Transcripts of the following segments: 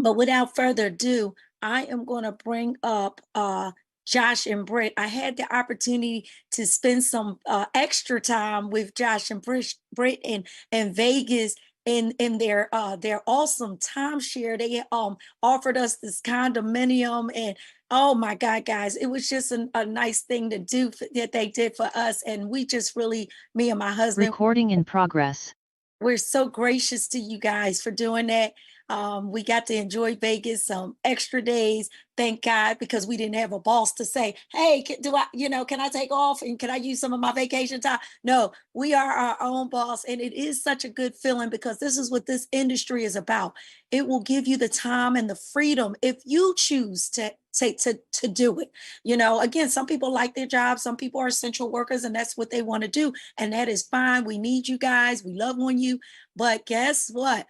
But without further ado, I am going to bring up Josh and Britt. I had the opportunity to spend some extra time with Josh and Britt in Vegas in their awesome timeshare. They offered us this condominium, and oh my God, guys, it was just a nice thing to do that they did for us. And we just really, me and my husband. Recording in progress. We're so gracious to you guys for doing that. We got to enjoy Vegas some extra days. Thank God, because we didn't have a boss to say, hey, can I take off and can I use some of my vacation time? No, we are our own boss. And it is such a good feeling because this is what this industry is about. It will give you the time and the freedom if you choose to do it. Again, some people like their jobs, some people are essential workers, and that's what they want to do. And that is fine. We need you guys. We love on you. But guess what?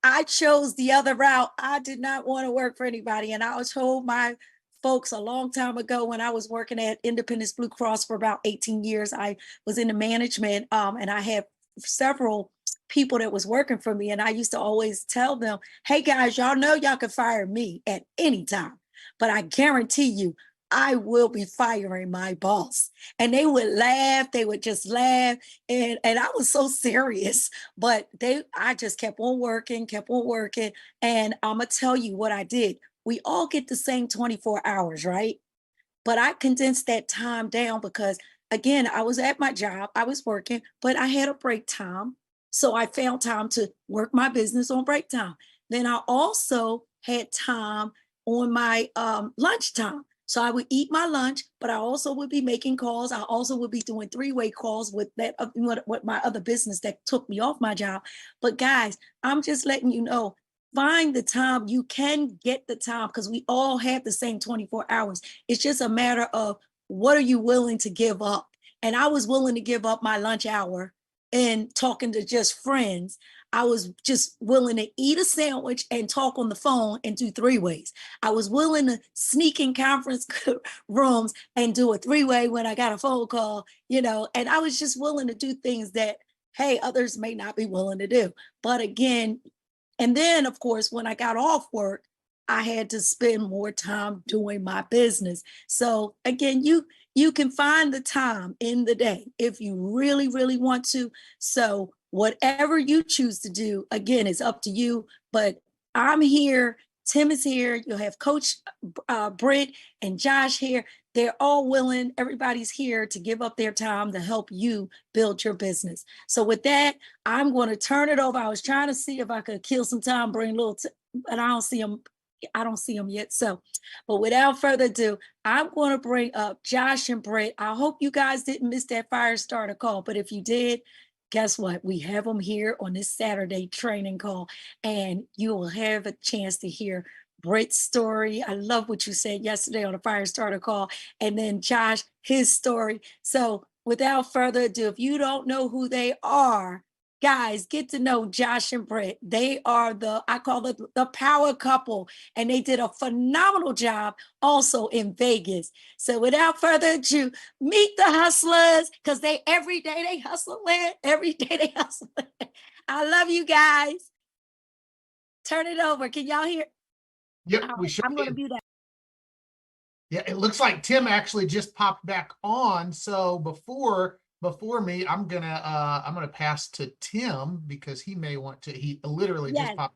I chose the other route. I did not want to work for anybody. And I was told my folks a long time ago when I was working at Independence Blue Cross for about 18 years, I was in the management and I had several people that was working for me. And I used to always tell them, hey guys, y'all know y'all can fire me at any time, but I guarantee you, I will be firing my boss. And they would laugh. They would just laugh. And I was so serious, but I just kept on working. And I'm going to tell you what I did. We all get the same 24 hours, right? But I condensed that time down because, again, I was at my job, I was working, but I had a break time. So I found time to work my business on break time. Then I also had time on my lunchtime. So I would eat my lunch, but I also would be making calls. I also would be doing three-way calls with with my other business that took me off my job. But guys, I'm just letting you know, find the time. You can get the time because we all have the same 24 hours. It's just a matter of what are you willing to give up? And I was willing to give up my lunch hour and talking to just friends. I was just willing to eat a sandwich and talk on the phone and do three ways. I was willing to sneak in conference rooms and do a three-way when I got a phone call, and I was just willing to do things that, hey, others may not be willing to do. But again, and then of course, when I got off work, I had to spend more time doing my business. So again, you can find the time in the day if you really, really want to. So whatever you choose to do, again, is up to you. But I'm here. Tim is here. You'll have Coach Britt and Josh here. They're all willing. Everybody's here to give up their time to help you build your business. So with that, I'm going to turn it over. I was trying to see if I could kill some time, bring a little, but I don't see them yet. So, but without further ado, I'm going to bring up Josh and Britt. I hope you guys didn't miss that fire starter call, but if you did, guess what? We have them here on this Saturday training call, and you will have a chance to hear Britt's story. I love what you said yesterday on the fire starter call, and then Josh, his story. So without further ado, if you don't know who they are, guys, get to know Josh and Britt. They are I call it the power couple, and they did a phenomenal job also in Vegas. So without further ado, meet the hustlers, because every day they hustle, man. Every day they hustle. I love you guys. Turn it over. Can y'all hear? Yep, we sure I'm going to can. do that. Yeah, it looks like Tim actually just popped back on. So before me, I'm gonna pass to Tim because he may want to. He literally just popped.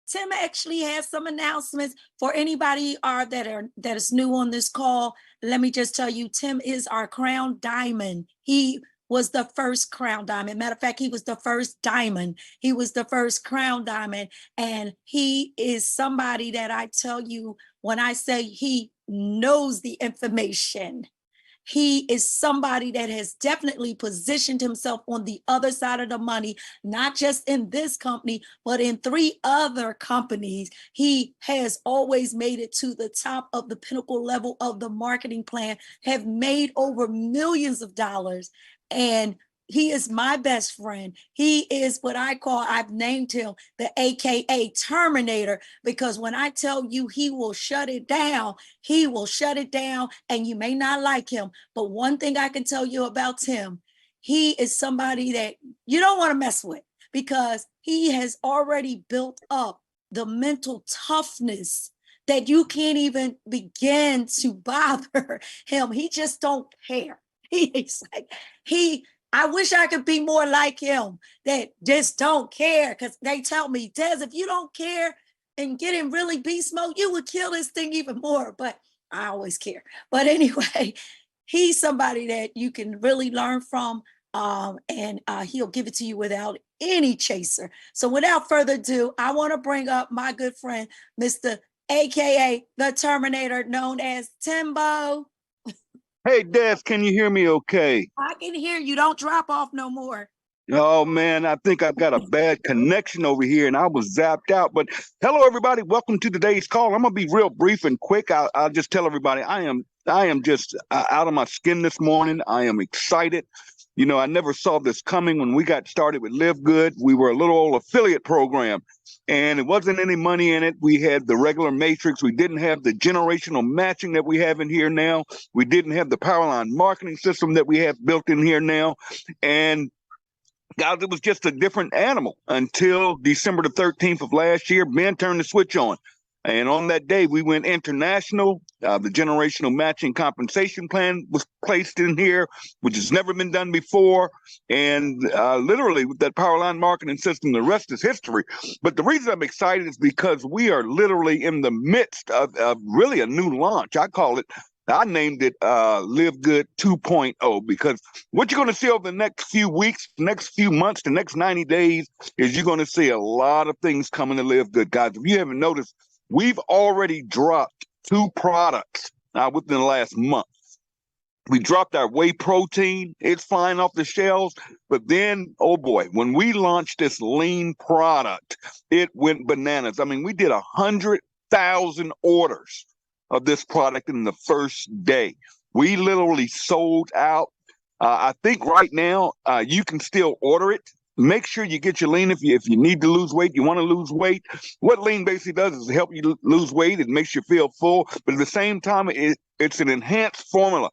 Tim actually has some announcements for anybody that is new on this call. Let me just tell you, Tim is our crown diamond. He was the first crown diamond. Matter of fact, he was the first diamond. He was the first crown diamond. And he is somebody that I tell you, when I say he knows the information, he is somebody that has definitely positioned himself on the other side of the money, not just in this company, but in 3 other companies. He has always made it to the top of the pinnacle level of the marketing plan, have made over millions of dollars. And he is my best friend. He is what I've named him the AKA Terminator, because when I tell you he will shut it down, he will shut it down, and you may not like him. But one thing I can tell you about Tim, he is somebody that you don't want to mess with, because he has already built up the mental toughness that you can't even begin to bother him. He just don't care. He's like, I wish I could be more like him, that just don't care. Because they tell me, Des, if you don't care and get in really beast mode, you would kill this thing even more. But I always care. But anyway, he's somebody that you can really learn from, and he'll give it to you without any chaser. So without further ado, I want to bring up my good friend, Mr. AKA the Terminator, known as Timbo. Hey, Des, can you hear me okay? I can hear you. Don't drop off no more. Oh, man, I think I've got a bad connection over here and I was zapped out. But hello, everybody. Welcome to today's call. I'm going to be real brief and quick. I'll just tell everybody I am just out of my skin this morning. I am excited. You know, I never saw this coming when we got started with Live Good. We were a little old affiliate program and it wasn't any money in it. We had the regular matrix. We didn't have the generational matching that we have in here now. We didn't have the power line marketing system that we have built in here now. And guys, it was just a different animal until December the 13th of last year. Ben turned the switch on. And on that day, we went international. The generational matching compensation plan was placed in here, which has never been done before. And literally, with that power line marketing system, the rest is history. But the reason I'm excited is because we are literally in the midst of really a new launch. I named it Live Good 2.0 because what you're going to see over the next few weeks, next few months, the next 90 days is you're going to see a lot of things coming to Live Good. Guys, if you haven't noticed, we've already dropped 2 products within the last month. We dropped our whey protein. It's flying off the shelves. But then, oh boy, when we launched this lean product, it went bananas. I mean, we did 100,000 orders of this product in the first day. We literally sold out. I think right now you can still order it. Make sure you get your lean if you need to lose weight, you want to lose weight. What lean basically does is help you lose weight. It makes you feel full, but at the same time, it's an enhanced formula.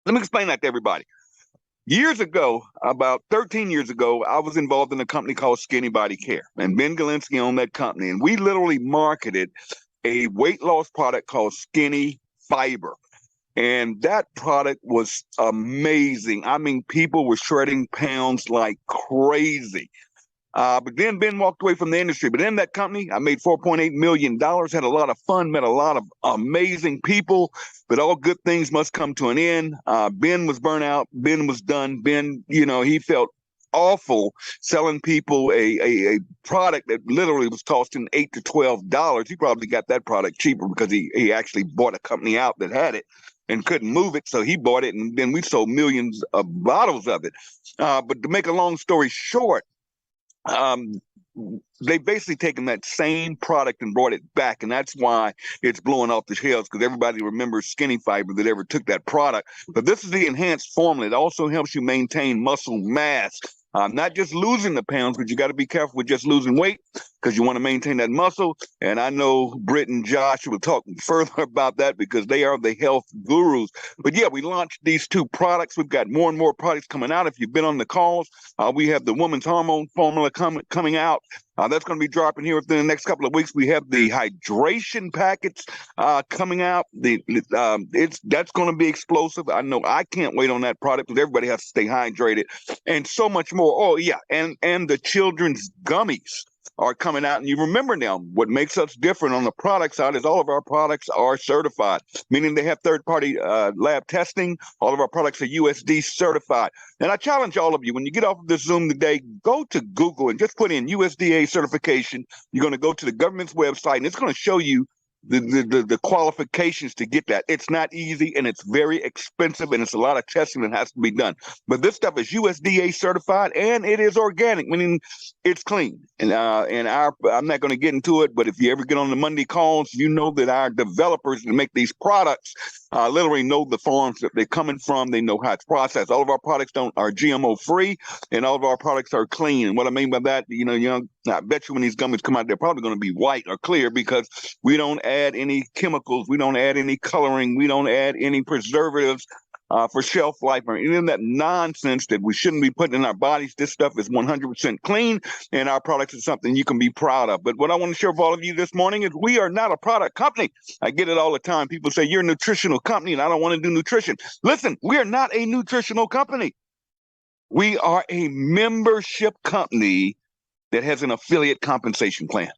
Let me explain that to everybody. Years ago, about 13 years ago, I was involved in a company called Skinny Body Care, and Ben Galinsky owned that company, and we literally marketed a weight loss product called Skinny Fiber. And that product was amazing. I mean, people were shredding pounds like crazy. But then Ben walked away from the industry. But in that company, I made $4.8 million, had a lot of fun, met a lot of amazing people. But all good things must come to an end. Ben was burnt out. Ben was done. Ben, he felt awful selling people a product that literally was costing $8 to $12. He probably got that product cheaper because he actually bought a company out that had it and couldn't move it, so he bought it, and then we sold millions of bottles of it. But to make a long story short, they basically taken that same product and brought it back, and that's why it's blowing off the shelves, because everybody remembers Skinny Fiber that ever took that product. But this is the enhanced formula. It also helps you maintain muscle mass. Not just losing the pounds, but you got to be careful with just losing weight because you want to maintain that muscle. And I know Britt and Josh will talk further about that because they are the health gurus. But yeah, we launched these 2 products. We've got more and more products coming out. If you've been on the calls, we have the woman's hormone formula coming out. That's going to be dropping here within the next couple of weeks. We have the hydration packets coming out. That's going to be explosive. I know I can't wait on that product because everybody has to stay hydrated and so much more. Oh yeah, and the children's gummies are coming out. And you remember now, what makes us different on the product side is all of our products are certified, meaning they have third-party lab testing. All of our products are USD certified. And I challenge all of you, when you get off of this Zoom today, go to Google and just put in USDA certification. You're going to go to the government's website, and it's going to show you the qualifications to get that. It's not easy, and it's very expensive, and it's a lot of testing that has to be done. But this stuff is USDA certified, and it is organic, meaning it's clean. And I'm not going to get into it, but if you ever get on the Monday calls, you know that our developers that make these products literally know the farms that they're coming from. They know how it's processed. All of our products are GMO free, and all of our products are clean. And what I mean by that, I bet you when these gummies come out, they're probably going to be white or clear because we don't add any chemicals. We don't add any coloring. We don't add any preservatives. for shelf life or any of that nonsense that we shouldn't be putting in our bodies. This stuff is 100% clean, and our products is something you can be proud of. But what I want to share with all of you this morning is we are not a product company. I get it all the time. People say, you're a nutritional company, and I don't want to do nutrition. Listen, we are not a nutritional company. We are a membership company that has an affiliate compensation plan.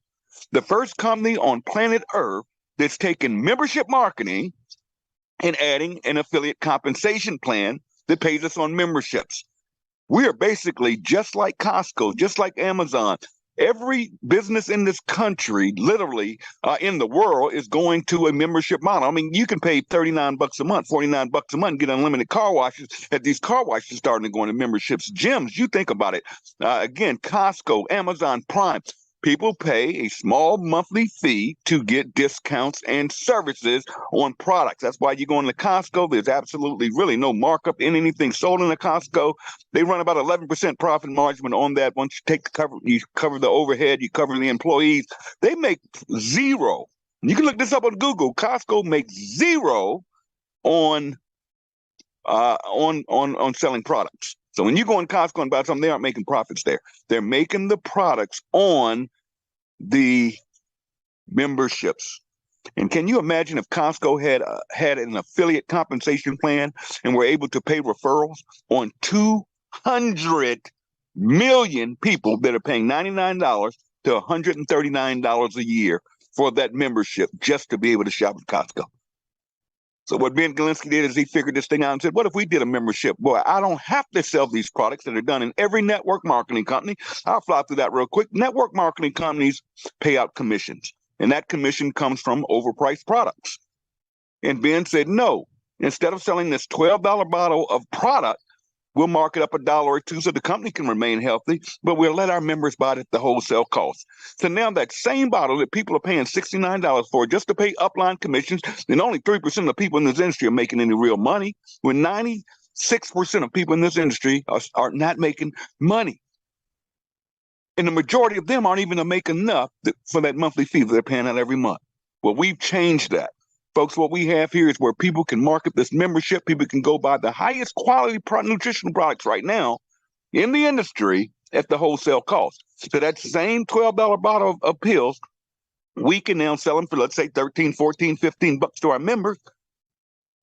The first company on planet Earth that's taken membership marketing and adding an affiliate compensation plan that pays us on memberships. We are basically just like Costco, just like Amazon. Every business in this country, literally in the world, is going to a membership model. I mean, you can pay $39 a month, $49 a month, and get unlimited car washes. At these car washes starting to go into memberships, gyms. You think about it. Again, Costco, Amazon Prime. People pay a small monthly fee to get discounts and services on products. That's why you go into Costco. There's absolutely really no markup in anything sold in the Costco. They run about 11% profit margin on that. Once you take the cover, you cover the overhead, you cover the employees. They make zero. You can look this up on Google. Costco makes zero on selling products. So when you go in Costco and buy something, they aren't making profits there. They're making the products on the memberships. And can you imagine if Costco had an affiliate compensation plan and were able to pay referrals on 200 million people that are paying $99 to $139 a year for that membership just to be able to shop at Costco? So what Ben Galinsky did is he figured this thing out and said, what if we did a membership? Boy, I don't have to sell these products that are done in every network marketing company. I'll fly through that real quick. Network marketing companies pay out commissions, and that commission comes from overpriced products. And Ben said, no, instead of selling this $12 bottle of product, we'll mark it up $1 or $2 so the company can remain healthy, but we'll let our members buy it at the wholesale cost. So now that same bottle that people are paying $69 for just to pay upline commissions, and only 3% of the people in this industry are making any real money, when 96% of people in this industry are not making money. And the majority of them aren't even making enough for that monthly fee that they're paying out every month. Well, we've changed that. Folks, what we have here is where people can market this membership. People can go buy the highest quality nutritional products right now in the industry at the wholesale cost. So that same $12 bottle of pills, we can now sell them for, let's say, $13, $14, $15 to our members.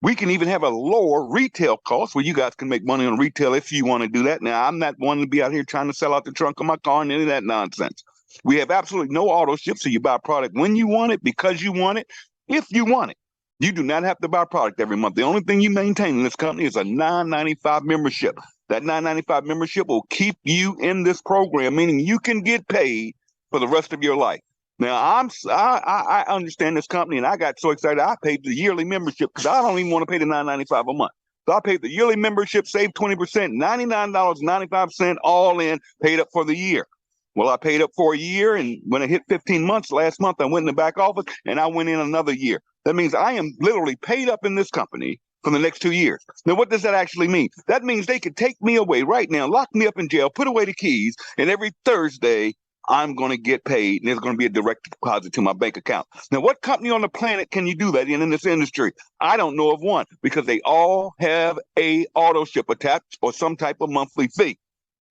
We can even have a lower retail cost where you guys can make money on retail if you want to do that. Now, I'm not one to be out here trying to sell out the trunk of my car and any of that nonsense. We have absolutely no auto ship, so you buy a product when you want it, because you want it, if you want it. You do not have to buy a product every month. The only thing you maintain in this company is a $9.95 membership. That $9.95 membership will keep you in this program, meaning you can get paid for the rest of your life. Now, I understand this company, and I got so excited I paid the yearly membership because I don't even want to pay the $9.95 a month. So I paid the yearly membership, saved 20%, $99.95 all in, paid up for the year. Well, I paid up for a year, and when it hit 15 months last month, I went in the back office, and I went in another year. That means I am literally paid up in this company for the next 2 years. Now, what does that actually mean? That means they could take me away right now, lock me up in jail, put away the keys, and every Thursday, I'm going to get paid, and there's going to be a direct deposit to my bank account. Now, what company on the planet can you do that in this industry? I don't know of one, because they all have a auto ship attached or some type of monthly fee.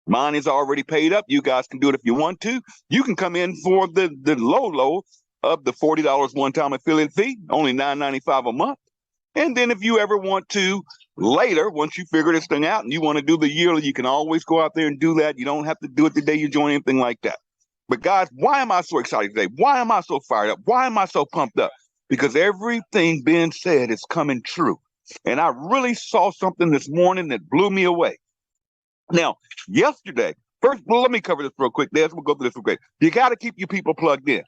Mine is already paid up. You guys can do it if you want to. You can come in for the low of the $40 one-time affiliate fee, only $9.95 a month. And then if you ever want to later, once you figure this thing out and you want to do the yearly, you can always go out there and do that. You don't have to do it the day you join, anything like that. But guys, why am I so excited today? Why am I so fired up? Why am I so pumped up? Because everything Ben said is coming true. And I really saw something this morning that blew me away. Now, yesterday, first, well, let me cover this real quick. We'll go through this real quick. You got to keep your people plugged in.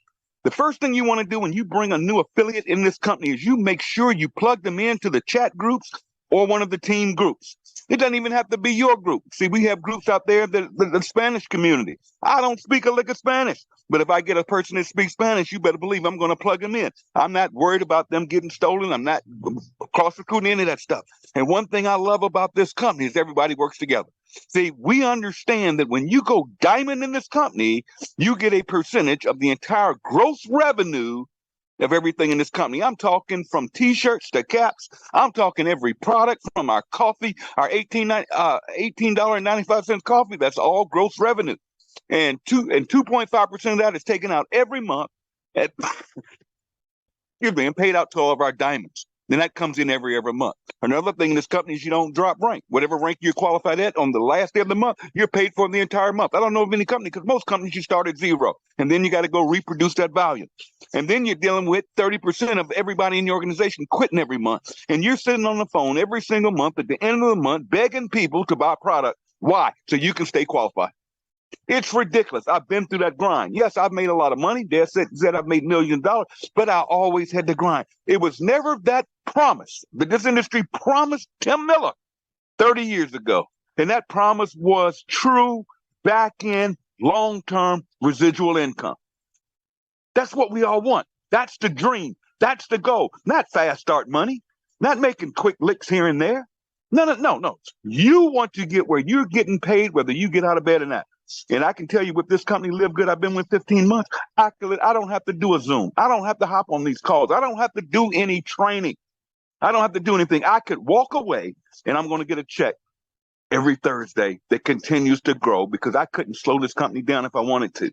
The first thing you want to do when you bring a new affiliate in this company is you make sure you plug them into the chat groups or one of the team groups. It doesn't even have to be your group. See, we have groups out there, the Spanish community. I don't speak a lick of Spanish, but if I get a person that speaks Spanish, you better believe I'm going to plug them in. I'm not worried about them getting stolen. I'm not cross-recruiting any of that stuff. And one thing I love about this company is everybody works together. See, we understand that when you go diamond in this company, you get a percentage of the entire gross revenue of everything in this company. I'm talking from t-shirts to caps. I'm talking every product from our coffee, our $18.95 coffee. That's all gross revenue. And 2.5% of that is taken out every month at excuse me, and paid out to all of our diamonds. Then that comes in every month. Another thing in this company is you don't drop rank. Whatever rank you're qualified at on the last day of the month, you're paid for the entire month. I don't know of any company, because most companies you start at zero, and then you got to go reproduce that volume. And then you're dealing with 30% of everybody in your organization quitting every month. And you're sitting on the phone every single month at the end of the month begging people to buy product. Why? So you can stay qualified. It's ridiculous. I've been through that grind. Yes, I've made a lot of money. Dad said I've made millions of dollars, but I always had to grind. It was never that promise that this industry promised Tim Miller 30 years ago. And that promise was true back-end, long-term residual income. That's what we all want. That's the dream. That's the goal. Not fast start money, not making quick licks here and there. No. You want to get where you're getting paid, whether you get out of bed or not. And I can tell you, with this company, Live Good, I've been with 15 months. I don't have to do a Zoom. I don't have to hop on these calls. I don't have to do any training. I don't have to do anything. I could walk away and I'm going to get a check every Thursday that continues to grow, because I couldn't slow this company down if I wanted to.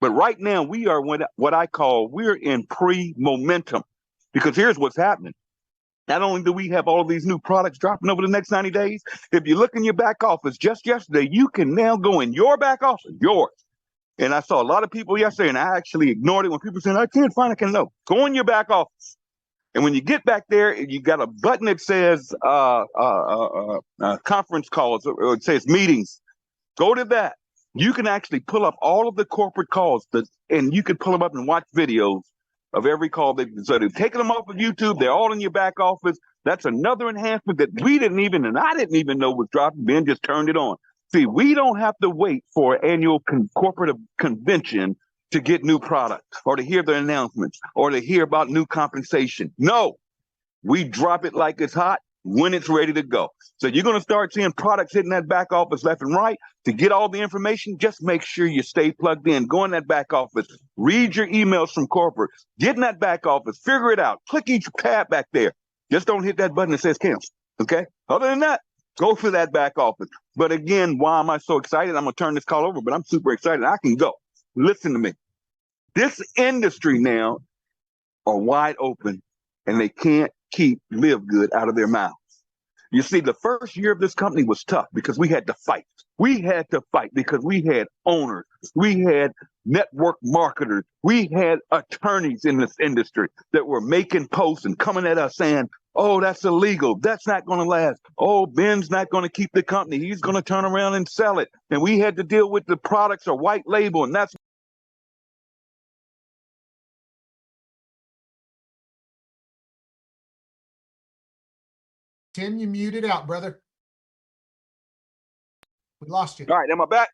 But right now we are what I call, we're in pre-momentum, because here's what's happening. Not only do we have all of these new products dropping over the next 90 days, if you look in your back office, just yesterday, you can now go in your back office, yours. And I saw a lot of people yesterday, and I actually ignored it when people said, I can't find it. I can know. Go in your back office. And when you get back there, you got a button that says conference calls, or it says meetings. Go to that. You can actually pull up all of the corporate calls, and you can pull them up and watch videos of every call. So they've taken them off of YouTube. They're all in your back office. That's another enhancement that we didn't even, and I didn't even know was dropping. Ben just turned it on. See, we don't have to wait for an annual corporate convention to get new products, or to hear the announcements, or to hear about new compensation. No, we drop it like it's hot when it's ready to go. So you're going to start seeing products hitting that back office left and right. To get all the information, just make sure you stay plugged in. Go in that back office, read your emails from corporate, get in that back office, figure it out, click each tab back there. Just don't hit that button that says cancel, okay? Other than that, go for that back office. But again, why am I so excited? I'm going to turn this call over, but I'm super excited. I can go. Listen to me. This industry now are wide open, and they can't keep Live Good out of their mouths. You see, the first year of this company was tough because we had to fight. We had to fight because we had owners, we had network marketers, we had attorneys in this industry that were making posts and coming at us saying, oh, that's illegal. That's not going to last. Oh, Ben's not going to keep the company. He's going to turn around and sell it. And we had to deal with the products or white label. And that's Tim, you muted out, brother. We lost you. all right. Am I back?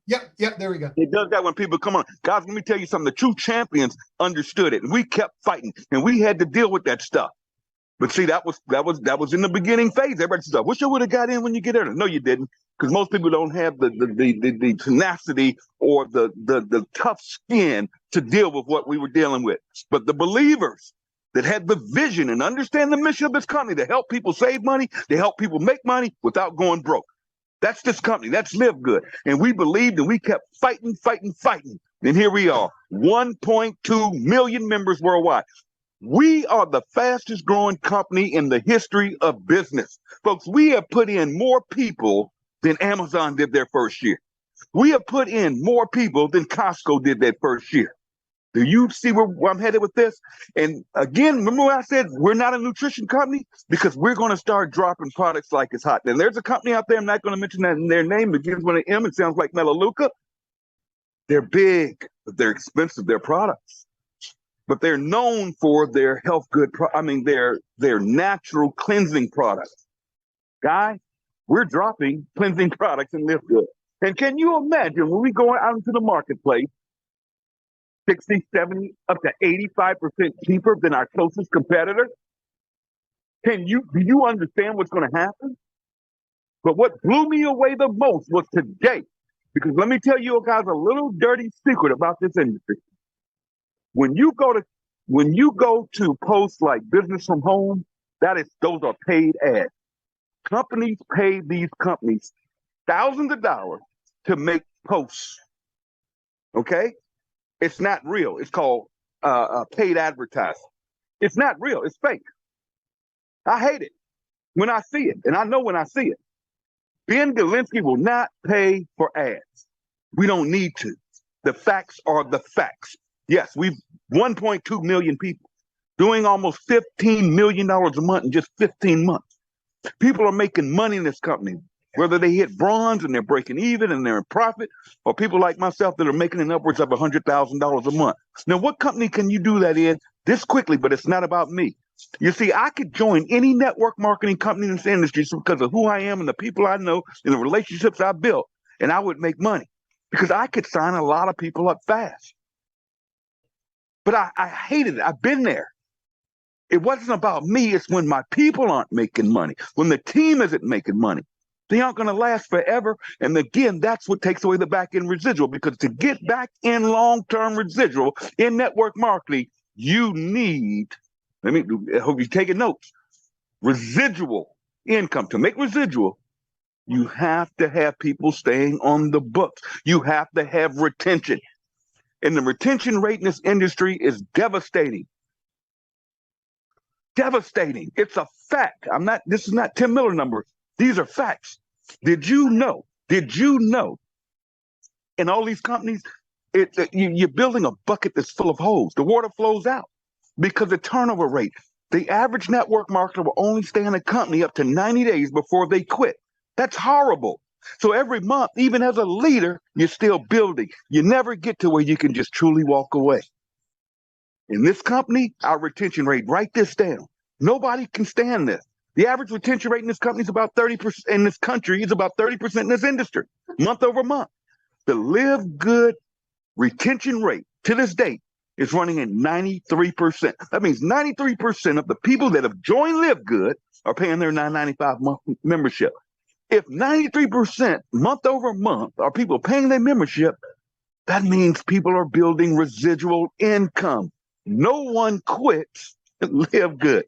Yep. There we go. It does that when people come on. Guys, let me tell you something. The true champions understood it, and we kept fighting, and we had to deal with that stuff. But see, that was in the beginning phase. Everybody says, I wish I would have got in when you get there. No, you didn't, because most people don't have the tenacity or the tough skin to deal with what we were dealing with. But the believers that had the vision and understand the mission of this company to help people save money, to help people make money without going broke. That's this company. That's Live Good. And we believed, and we kept fighting. And here we are, 1.2 million members worldwide. We are the fastest growing company in the history of business. Folks, we have put in more people than Amazon did their first year. We have put in more people than Costco did their first year. Do you see where I'm headed with this? And again, remember what I said? We're not a nutrition company, because we're going to start dropping products like it's hot. And there's a company out there, I'm not going to mention that in their name, it begins with an M, it sounds like Melaleuca. They're big, but they're expensive, their products. But they're known for their health good, their natural cleansing products. Guys, we're dropping cleansing products and Live Good. And can you imagine when we go out into the marketplace, 60, 70, up to 85% cheaper than our closest competitor? Do you understand what's going to happen? But what blew me away the most was today, because let me tell you guys a little dirty secret about this industry. When you go to when you go to posts like business from home, those are paid ads. Companies pay these companies thousands of dollars to make posts. Okay, it's not real. It's called paid advertising. It's not real. It's fake. I hate it when I see it, and I know when I see it. Ben Galinsky will not pay for ads. We don't need to. The facts are the facts. Yes, we've 1.2 million people doing almost $15 million a month in just 15 months. People are making money in this company, whether they hit bronze and they're breaking even and they're in profit, or people like myself that are making in upwards of $100,000 a month. Now, what company can you do that in this quickly? But it's not about me. You see, I could join any network marketing company in this industry because of who I am and the people I know and the relationships I built, and I would make money because I could sign a lot of people up fast. But I hated it. I've been there. It wasn't about me. It's when my people aren't making money, when the team isn't making money. They aren't going to last forever. And again, that's what takes away the back end residual, because to get back in long-term residual in network marketing, you need, I hope you're taking notes, residual income. To make residual, you have to have people staying on the books. You have to have retention. And the retention rate in this industry is devastating. Devastating. It's a fact. This is not Tim Miller numbers. These are facts. Did you know in all these companies, you're building a bucket that's full of holes. The water flows out because the turnover rate. The average network marketer will only stay in a company up to 90 days before they quit. That's horrible. So every month, even as a leader, you're still building. You never get to where you can just truly walk away. In this company, our retention rate, write this down. Nobody can stand this. The average retention rate in this company is about 30%. In this country, is about 30% in this industry, month over month. The Live Good retention rate to this date is running at 93%. That means 93% of the people that have joined Live Good are paying their $9.95 month membership. If 93% month over month are people paying their membership, that means people are building residual income. No one quits Live Good.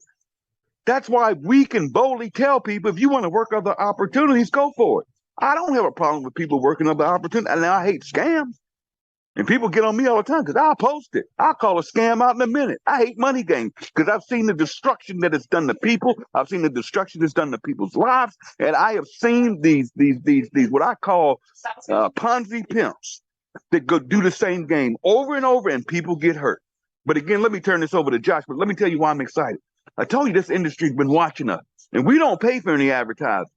That's why we can boldly tell people, if you want to work other opportunities, go for it. I don't have a problem with people working other opportunities. And I hate scams. And people get on me all the time because I'll post it. I'll call a scam out in a minute. I hate money games because I've seen the destruction that it's done to people. I've seen the destruction that's done to people's lives. And I have seen these what I call Ponzi pimps that go do the same game over and over, and people get hurt. But again, let me turn this over to Josh, but let me tell you why I'm excited. I told you this industry's been watching us, and we don't pay for any advertising.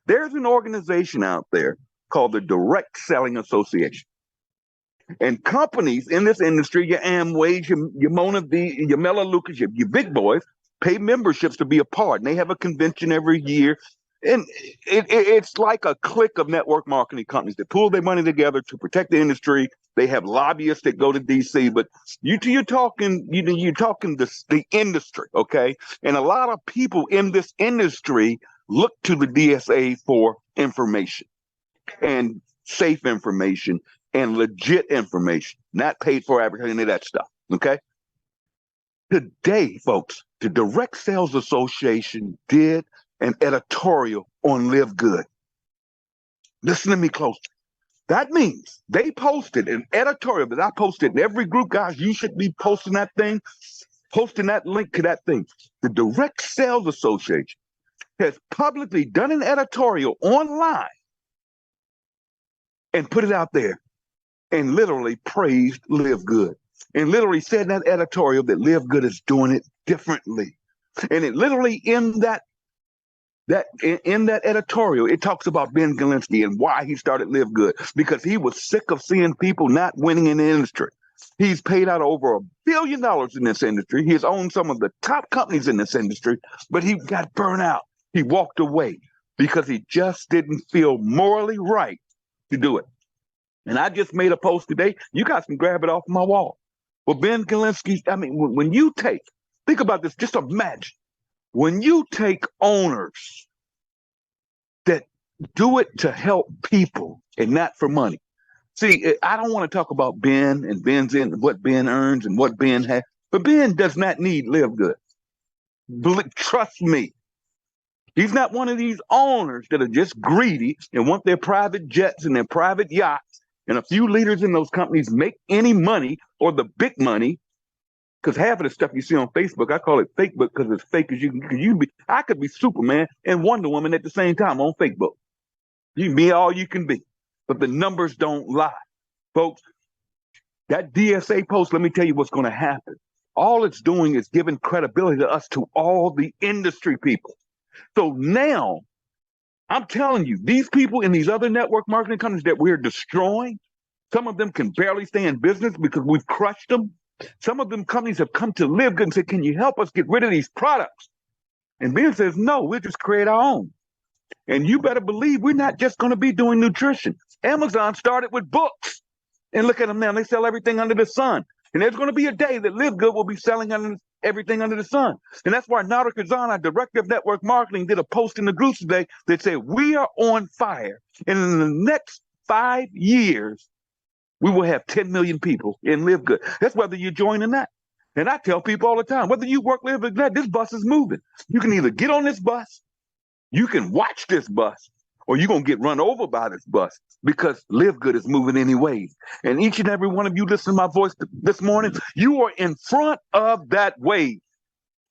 There's an organization out there called the Direct Selling Association. And companies in this industry, your Amways, your Mona V, your Mela Lucas, your big boys, pay memberships to be a part. And they have a convention every year. And it's like a clique of network marketing companies that pull their money together to protect the industry. They have lobbyists that go to DC, but you're talking the industry, okay? And a lot of people in this industry look to the DSA for information and safe information and legit information, not paid for advertising, any of that stuff, okay? Today, folks, the Direct Sales Association did an editorial on Live Good. Listen to me closely. That means they posted an editorial that I posted in every group. Guys, you should be posting that thing, posting that link to that thing. The Direct Sales Association has publicly done an editorial online and put it out there and literally praised Live Good and literally said in that editorial that Live Good is doing it differently. And it literally in that editorial, it talks about Ben Galinsky and why he started Live Good, because he was sick of seeing people not winning in the industry. He's paid out over $1 billion in this industry. He has owned some of the top companies in this industry, but he got burnt out. He walked away because he just didn't feel morally right to do it. And I just made a post today. You guys can grab it off my wall. Well, Ben Galinsky, when you think about this, just imagine. When you take owners that do it to help people and not for money. See, I don't want to talk about Ben and Ben's in what Ben earns and what Ben has, But Ben does not need Live Good. Trust me. He's not one of these owners that are just greedy and want their private jets and their private yachts and a few leaders in those companies make any money or the big money. Because half of the stuff you see on Facebook, I call it fake book because it's fake as you can be. I could be Superman and Wonder Woman at the same time on Facebook. You can be all you can be, but the numbers don't lie, folks. That DSA post, let me tell you what's going to happen. All it's doing is giving credibility to us, to all the industry people. So now, I'm telling you, these people in these other network marketing companies that we're destroying, some of them can barely stay in business because we've crushed them. Some of them companies have come to Live Good and said, can you help us get rid of these products? And Ben says, no, we'll just create our own. And you better believe we're not just going to be doing nutrition. Amazon started with books. And look at them now. They sell everything under the sun. And there's going to be a day that Live Good will be selling everything under the sun. And that's why Nauder, our director of network marketing, did a post in the groups today that said, we are on fire. And in the next 5 years, we will have 10 million people in Live Good. That's whether you join or not. And I tell people all the time, whether you work Live Good or not, this bus is moving. You can either get on this bus, you can watch this bus, or you're going to get run over by this bus because Live Good is moving anyways. And each and every one of you listening to my voice this morning, you are in front of that wave.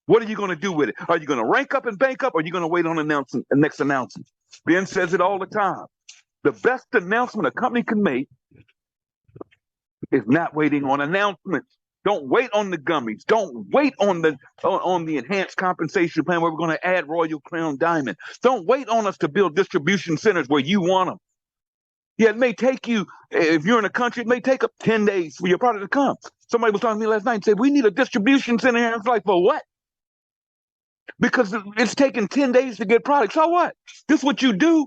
What are you going to do with it? Are you going to rank up and bank up, or are you going to wait on the next announcement? Ben says it all the time. The best announcement a company can make is not waiting on announcements. Don't wait on the gummies. Don't wait on the enhanced compensation plan where we're going to add Royal Crown Diamond. Don't wait on us to build distribution centers where you want them. Yeah, it may take you, if you're in a country, it may take up 10 days for your product to come. Somebody was talking to me last night and said, we need a distribution center here. I was like, for what? Because it's taking 10 days to get product. So what? This is what you do.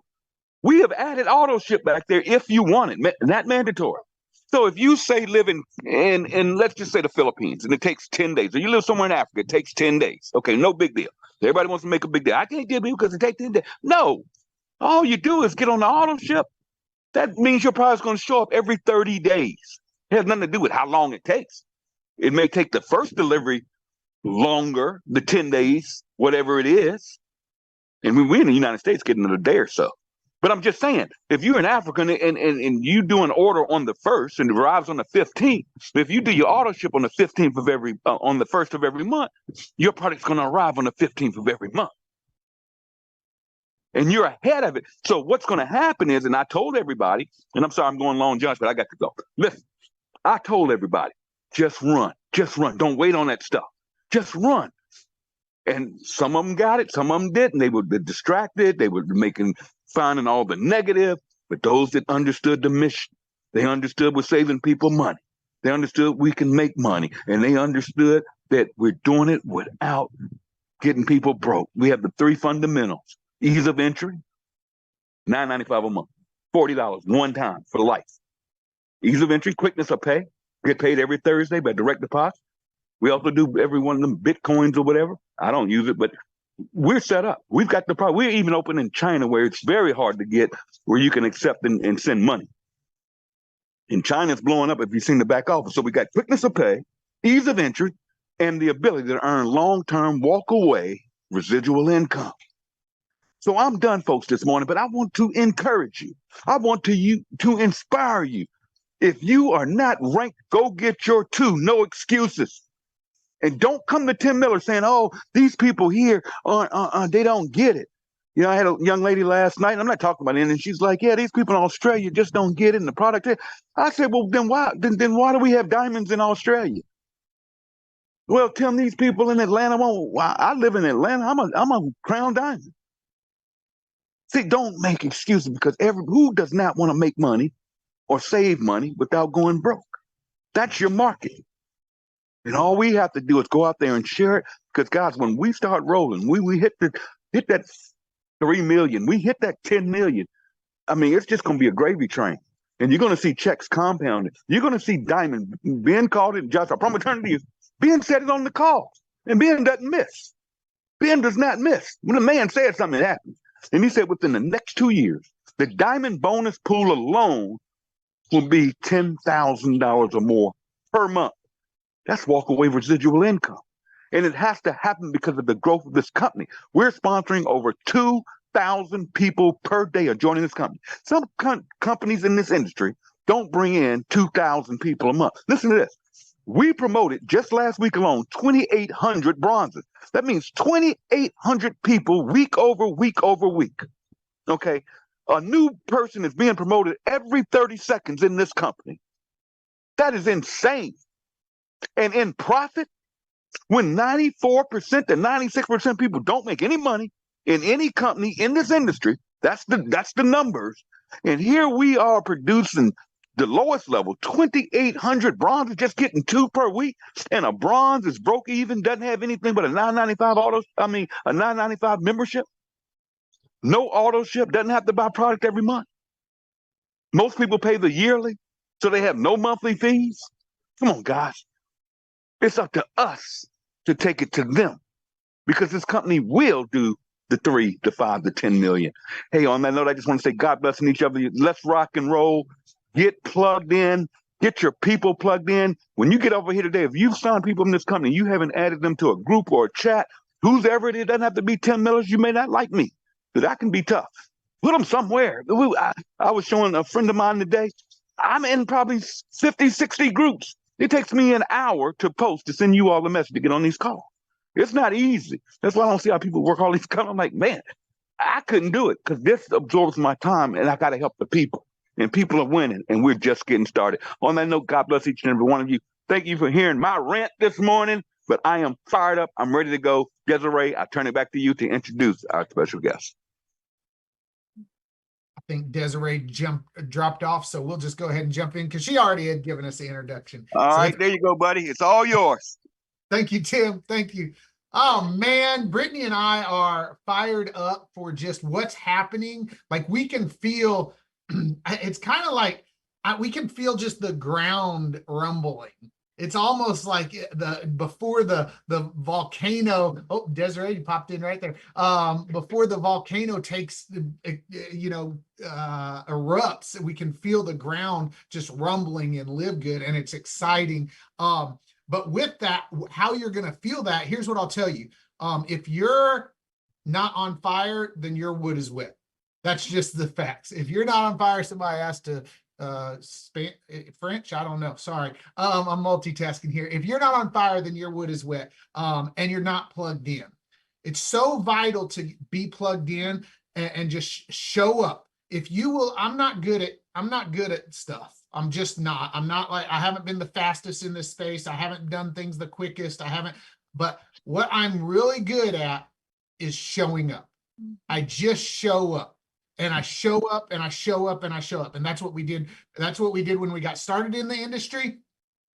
We have added auto ship back there if you want it, not mandatory. So if you say live in let's just say the Philippines, and it takes 10 days, or you live somewhere in Africa, it takes 10 days. Okay, no big deal. Everybody wants to make a big deal. I can't deal with it because it takes 10 days. No, all you do is get on the auto ship. That means your product's going to show up every 30 days. It has nothing to do with how long it takes. It may take the first delivery longer, the 10 days, whatever it is. And we're in the United States getting it a day or so. But I'm just saying, if you're in Africa and you do an order on the 1st and it arrives on the 15th, if you do your auto ship on the 15th of on the 1st of every month, your product's going to arrive on the 15th of every month. And you're ahead of it. So what's going to happen is, and I told everybody, and I'm sorry I'm going long, Josh, but I got to go. Listen, I told everybody, just run. Don't wait on that stuff. Just run. And some of them got it, some of them didn't. They were distracted. They were finding all the negative. But those that understood the mission, they understood we're saving people money. They understood we can make money. And they understood that we're doing it without getting people broke. We have the 3 fundamentals. Ease of entry, $9.95 a month, $40 one time for life. Ease of entry, quickness of pay. Get paid every Thursday by direct deposit. We also do every one of them Bitcoins or whatever. I don't use it, but we're set up. We've got the problem. We're even open in China where it's very hard to get where you can accept and send money. In China, it's blowing up if you've seen the back office. So we got quickness of pay, ease of entry, and the ability to earn long-term walk-away residual income. So I'm done, folks, this morning, but I want to encourage you. I want to inspire you. If you are not ranked, go get your 2. No excuses. And don't come to Tim Miller saying, oh, these people here, they don't get it. You know, I had a young lady last night, and I'm not talking about it, and she's like, yeah, these people in Australia just don't get it, and the product. I said, well, then why do we have diamonds in Australia? Well, Tim, these people in Atlanta, I live in Atlanta. I'm a crown diamond. See, don't make excuses because who does not want to make money or save money without going broke? That's your market. And all we have to do is go out there and share it. Because guys, when we start rolling, we hit that 3 million, we hit that 10 million. I mean, it's just going to be a gravy train. And you're going to see checks compounded. You're going to see diamond. Ben called it, Josh, I promise to you, Ben said it on the call. And Ben doesn't miss. Ben does not miss. When a man said something, it happens. And he said within the next 2 years, the diamond bonus pool alone will be $10,000 or more per month. That's walkaway residual income. And it has to happen because of the growth of this company. We're sponsoring over 2,000 people per day are joining this company. Some companies in this industry don't bring in 2,000 people a month. Listen to this. We promoted just last week alone 2,800 bronzes. That means 2,800 people week over week over week. Okay. A new person is being promoted every 30 seconds in this company. That is insane. And in profit, when 94% to 96% people don't make any money in any company in this industry, that's the numbers. And here we are producing the lowest level, 2,800 bronzes, just getting 2 per week. And a bronze is broke even, doesn't have anything but a a $9.95 membership. No auto ship, doesn't have to buy product every month. Most people pay the yearly, so they have no monthly fees. Come on, guys. It's up to us to take it to them because this company will do the 3 to 5 to 10 million. Hey, on that note, I just want to say God bless each of you. Let's rock and roll. Get plugged in. Get your people plugged in. When you get over here today, if you've signed people in this company, you haven't added them to a group or a chat, whoever it is, doesn't have to be Tim Millers. You may not like me, but I can be tough. Put them somewhere. I was showing a friend of mine today. I'm in probably 50, 60 groups. It takes me an hour to post to send you all the message to get on these calls. It's not easy. That's why I don't see how people work all these calls. I'm like, man, I couldn't do it because this absorbs my time and I got to help the people. And people are winning and we're just getting started. On that note, God bless each and every one of you. Thank you for hearing my rant this morning, but I am fired up. I'm ready to go. Desiree, I turn it back to you to introduce our special guest. I think Desiree dropped off, so we'll just go ahead and jump in because she already had given us the introduction. All right, there you go, buddy. It's all yours. Thank you, Tim. Thank you. Oh man, Brittany and I are fired up for just what's happening. Like we can feel, it's kind of like we can feel just the ground rumbling. It's almost like before the volcano. Oh, Desiree, you popped in right there. Before the volcano takes, erupts, we can feel the ground just rumbling and live good, and it's exciting. But with that, how you're going to feel that? Here's what I'll tell you. If you're not on fire, then your wood is wet. That's just the facts. If you're not on fire, somebody has to French, I don't know, sorry, I'm multitasking here. If you're not on fire, then your wood is wet, and you're not plugged in. It's so vital to be plugged in and just show up. If you will, I'm not good at stuff. I'm just not. I'm not like, I haven't been the fastest in this space. I haven't done things the quickest. But what I'm really good at is showing up. I just show up. And I show up and I show up and I show up. And that's what we did. That's what we did when we got started in the industry.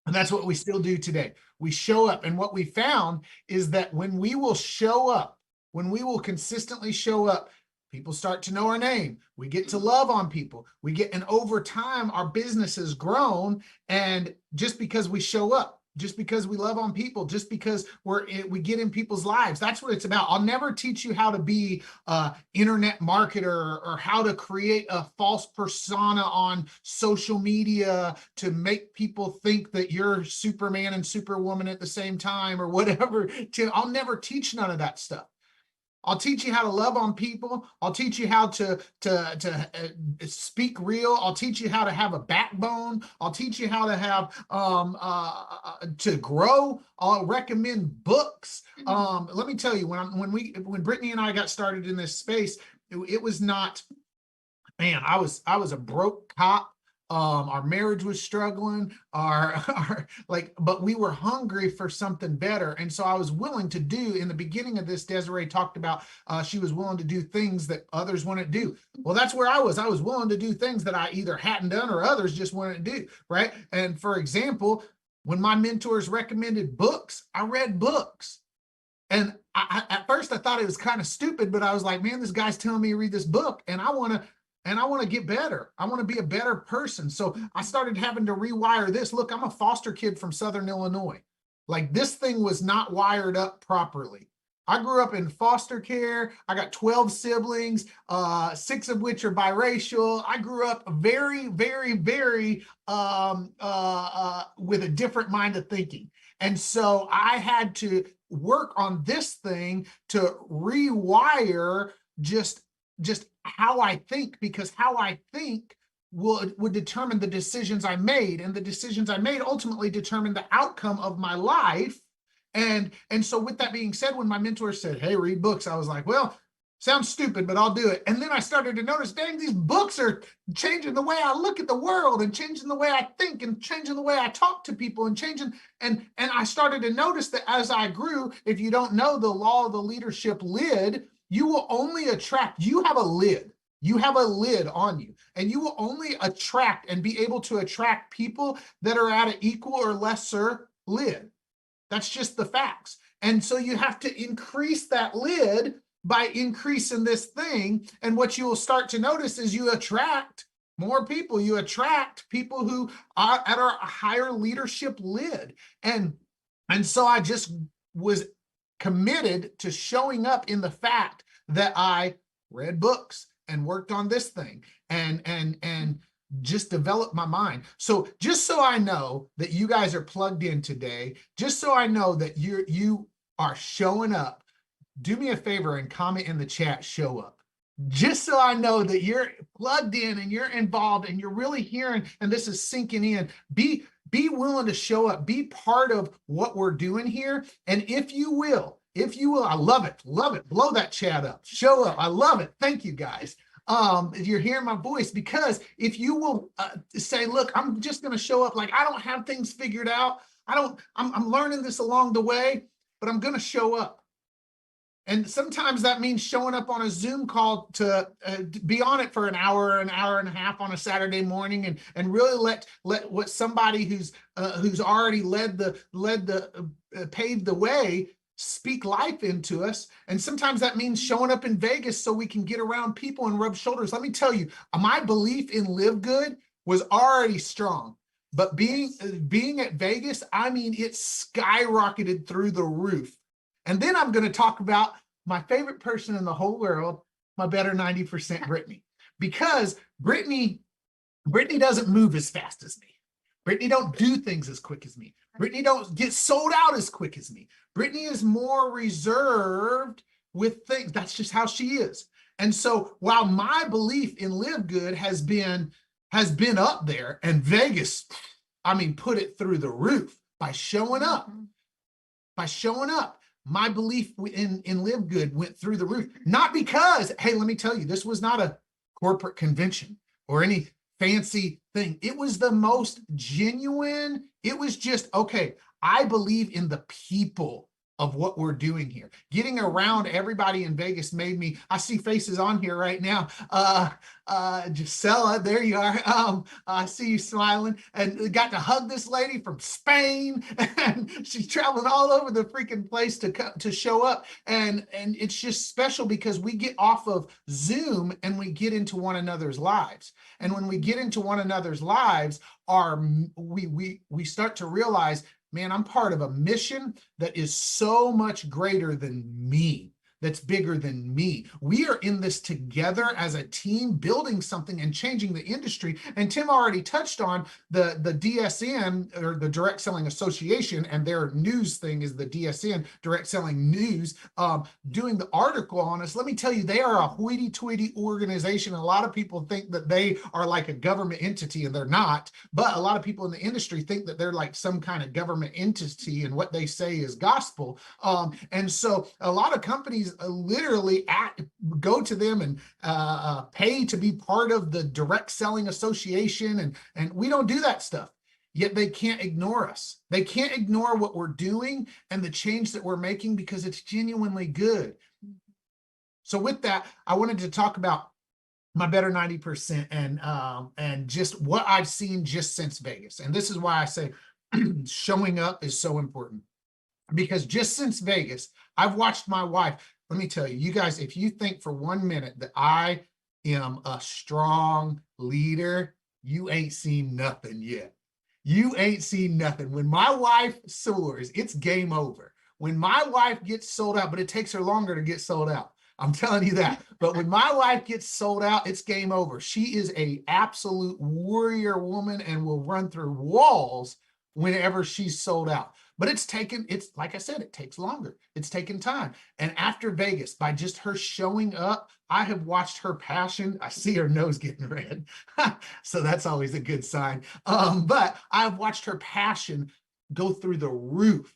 And that's what we still do today. We show up. And what we found is that when we will show up, when we will consistently show up, people start to know our name. We get to love on people. And over time, our business has grown. And just because we show up, just because we love on people, just because we get in people's lives. That's what it's about. I'll never teach you how to be an internet marketer or how to create a false persona on social media to make people think that you're Superman and Superwoman at the same time or whatever. I'll never teach none of that stuff. I'll teach you how to love on people. I'll teach you how to speak real. I'll teach you how to have a backbone. I'll teach you how to have to grow. I'll recommend books. Let me tell you, when Brittany and I got started in this space, it was not, man, I was a broke cop. Our marriage was struggling, but we were hungry for something better. And so I was willing to do, in the beginning of this, Desiree talked about, she was willing to do things that others wouldn't do. Well, that's where I was willing to do things that I either hadn't done or others just wouldn't do, right? And for example, when my mentors recommended books, I read books. And at first I thought it was kind of stupid, but I was like, man, this guy's telling me to read this book and I want to get better. I want to be a better person. So I started having to rewire this. Look, I'm a foster kid from Southern Illinois. Like this thing was not wired up properly. I grew up in foster care. I got 12 siblings, 6 of which are biracial. I grew up very, very, very with a different mind of thinking. And so I had to work on this thing to rewire just how I think, because how I think would determine the decisions I made, and the decisions I made ultimately determined the outcome of my life. And so with that being said, when my mentor said, hey, read books, I was like, well, sounds stupid, but I'll do it. And then I started to notice, dang, these books are changing the way I look at the world, and changing the way I think, and changing the way I talk to people, and changing. And I started to notice that as I grew, if you don't know the law of the leadership lid, you will only attract, you have a lid. You have a lid on you, and you will only attract and be able to attract people that are at an equal or lesser lid. That's just the facts. And so you have to increase that lid by increasing this thing. And what you will start to notice is you attract more people. You attract people who are at a higher leadership lid. And so I just was committed to showing up in the fact that I read books and worked on this thing and just develop my mind. So just so I know that you guys are plugged in today, just so I know that you are showing up, do me a favor and comment in the chat, show up. Just so I know that you're plugged in and you're involved and you're really hearing, and this is sinking in. Be willing to show up, be part of what we're doing here. And if you will, I love it, blow that chat up, show up. I love it. Thank you guys. You're hearing my voice, because if you will say, look, I'm just going to show up, like I don't have things figured out. I'm learning this along the way, but I'm going to show up. And sometimes that means showing up on a Zoom call to be on it for an hour and a half on a Saturday morning, and really let what somebody who's already paved the way speak life into us. And sometimes that means showing up in Vegas so we can get around people and rub shoulders. Let me tell you, my belief in Live Good was already strong, but being at Vegas, I mean, it skyrocketed through the roof. And then I'm going to talk about my favorite person in the whole world, my better 90% Brittany, because Brittany doesn't move as fast as me. Brittany don't do things as quick as me. Brittany don't get sold out as quick as me. Brittany is more reserved with things. That's just how she is. And so while my belief in Live Good has been up there, and Vegas, I mean, put it through the roof by showing up. My belief in Live Good went through the roof. Not because, hey, let me tell you, this was not a corporate convention or any fancy thing. It was the most genuine. It was just, okay, I believe in the people of what we're doing here. Getting around everybody in Vegas made me, I see faces on here right now. Gisela, there you are. I see you smiling, and got to hug this lady from Spain, and she's traveling all over the freaking place to show up. And it's just special because we get off of Zoom and we get into one another's lives. And when we get into one another's lives, we start to realize, man, I'm part of a mission that is so much greater than me, that's bigger than me. We are in this together as a team, building something and changing the industry. And Tim already touched on the DSN, or the Direct Selling Association, and their news thing is the DSN, Direct Selling News, doing the article on us. Let me tell you, they are a hoity-toity organization. A lot of people think that they are like a government entity, and they're not. But a lot of people in the industry think that they're like some kind of government entity, and what they say is gospel. And so a lot of companies literally go to them and pay to be part of the Direct Selling Association, and we don't do that stuff. Yet they can't ignore us. They can't ignore what we're doing and the change that we're making, because it's genuinely good. So with that, I wanted to talk about my better 90% and just what I've seen just since Vegas. And this is why I say showing up is so important, because just since Vegas, I've watched my wife. Let me tell you, you guys, if you think for 1 minute that I am a strong leader, you ain't seen nothing yet. You ain't seen nothing. When my wife soars, it's game over. When my wife gets sold out, but it takes her longer to get sold out. I'm telling you that. But when my wife gets sold out, it's game over. She is an absolute warrior woman and will run through walls whenever she's sold out. But it's like I said, it takes longer. It's taken time. And after Vegas, by just her showing up, I have watched her passion. I see her nose getting red. So that's always a good sign. But I've watched her passion go through the roof.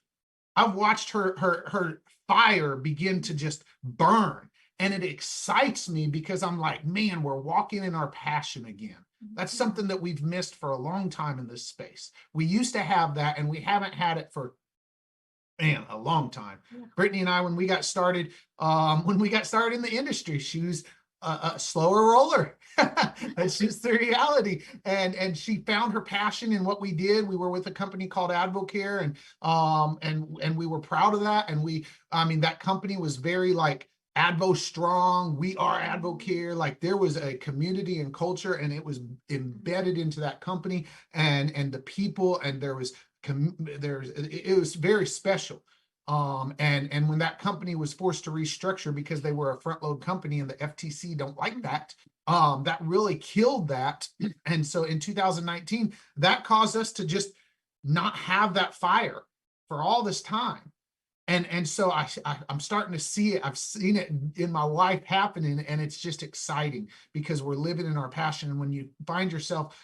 I've watched her fire begin to just burn. And it excites me because I'm like, man, we're walking in our passion again. That's something that we've missed for a long time in this space. We used to have that, and we haven't had it for, man, a long time. Yeah. Brittany and I, when we got started in the industry, she was a slower roller. That's just the reality. And she found her passion in what we did. We were with a company called Advocare, and we were proud of that. And that company was very like Advo strong. We are Advocare. Like, there was a community and culture, and it was embedded into that company and the people, and it was very special. And when that company was forced to restructure because they were a front load company and the FTC don't like that, that really killed that. And so in 2019, that caused us to just not have that fire for all this time. And so I'm starting to see it. I've seen it in my life happening, and it's just exciting because we're living in our passion. And when you find yourself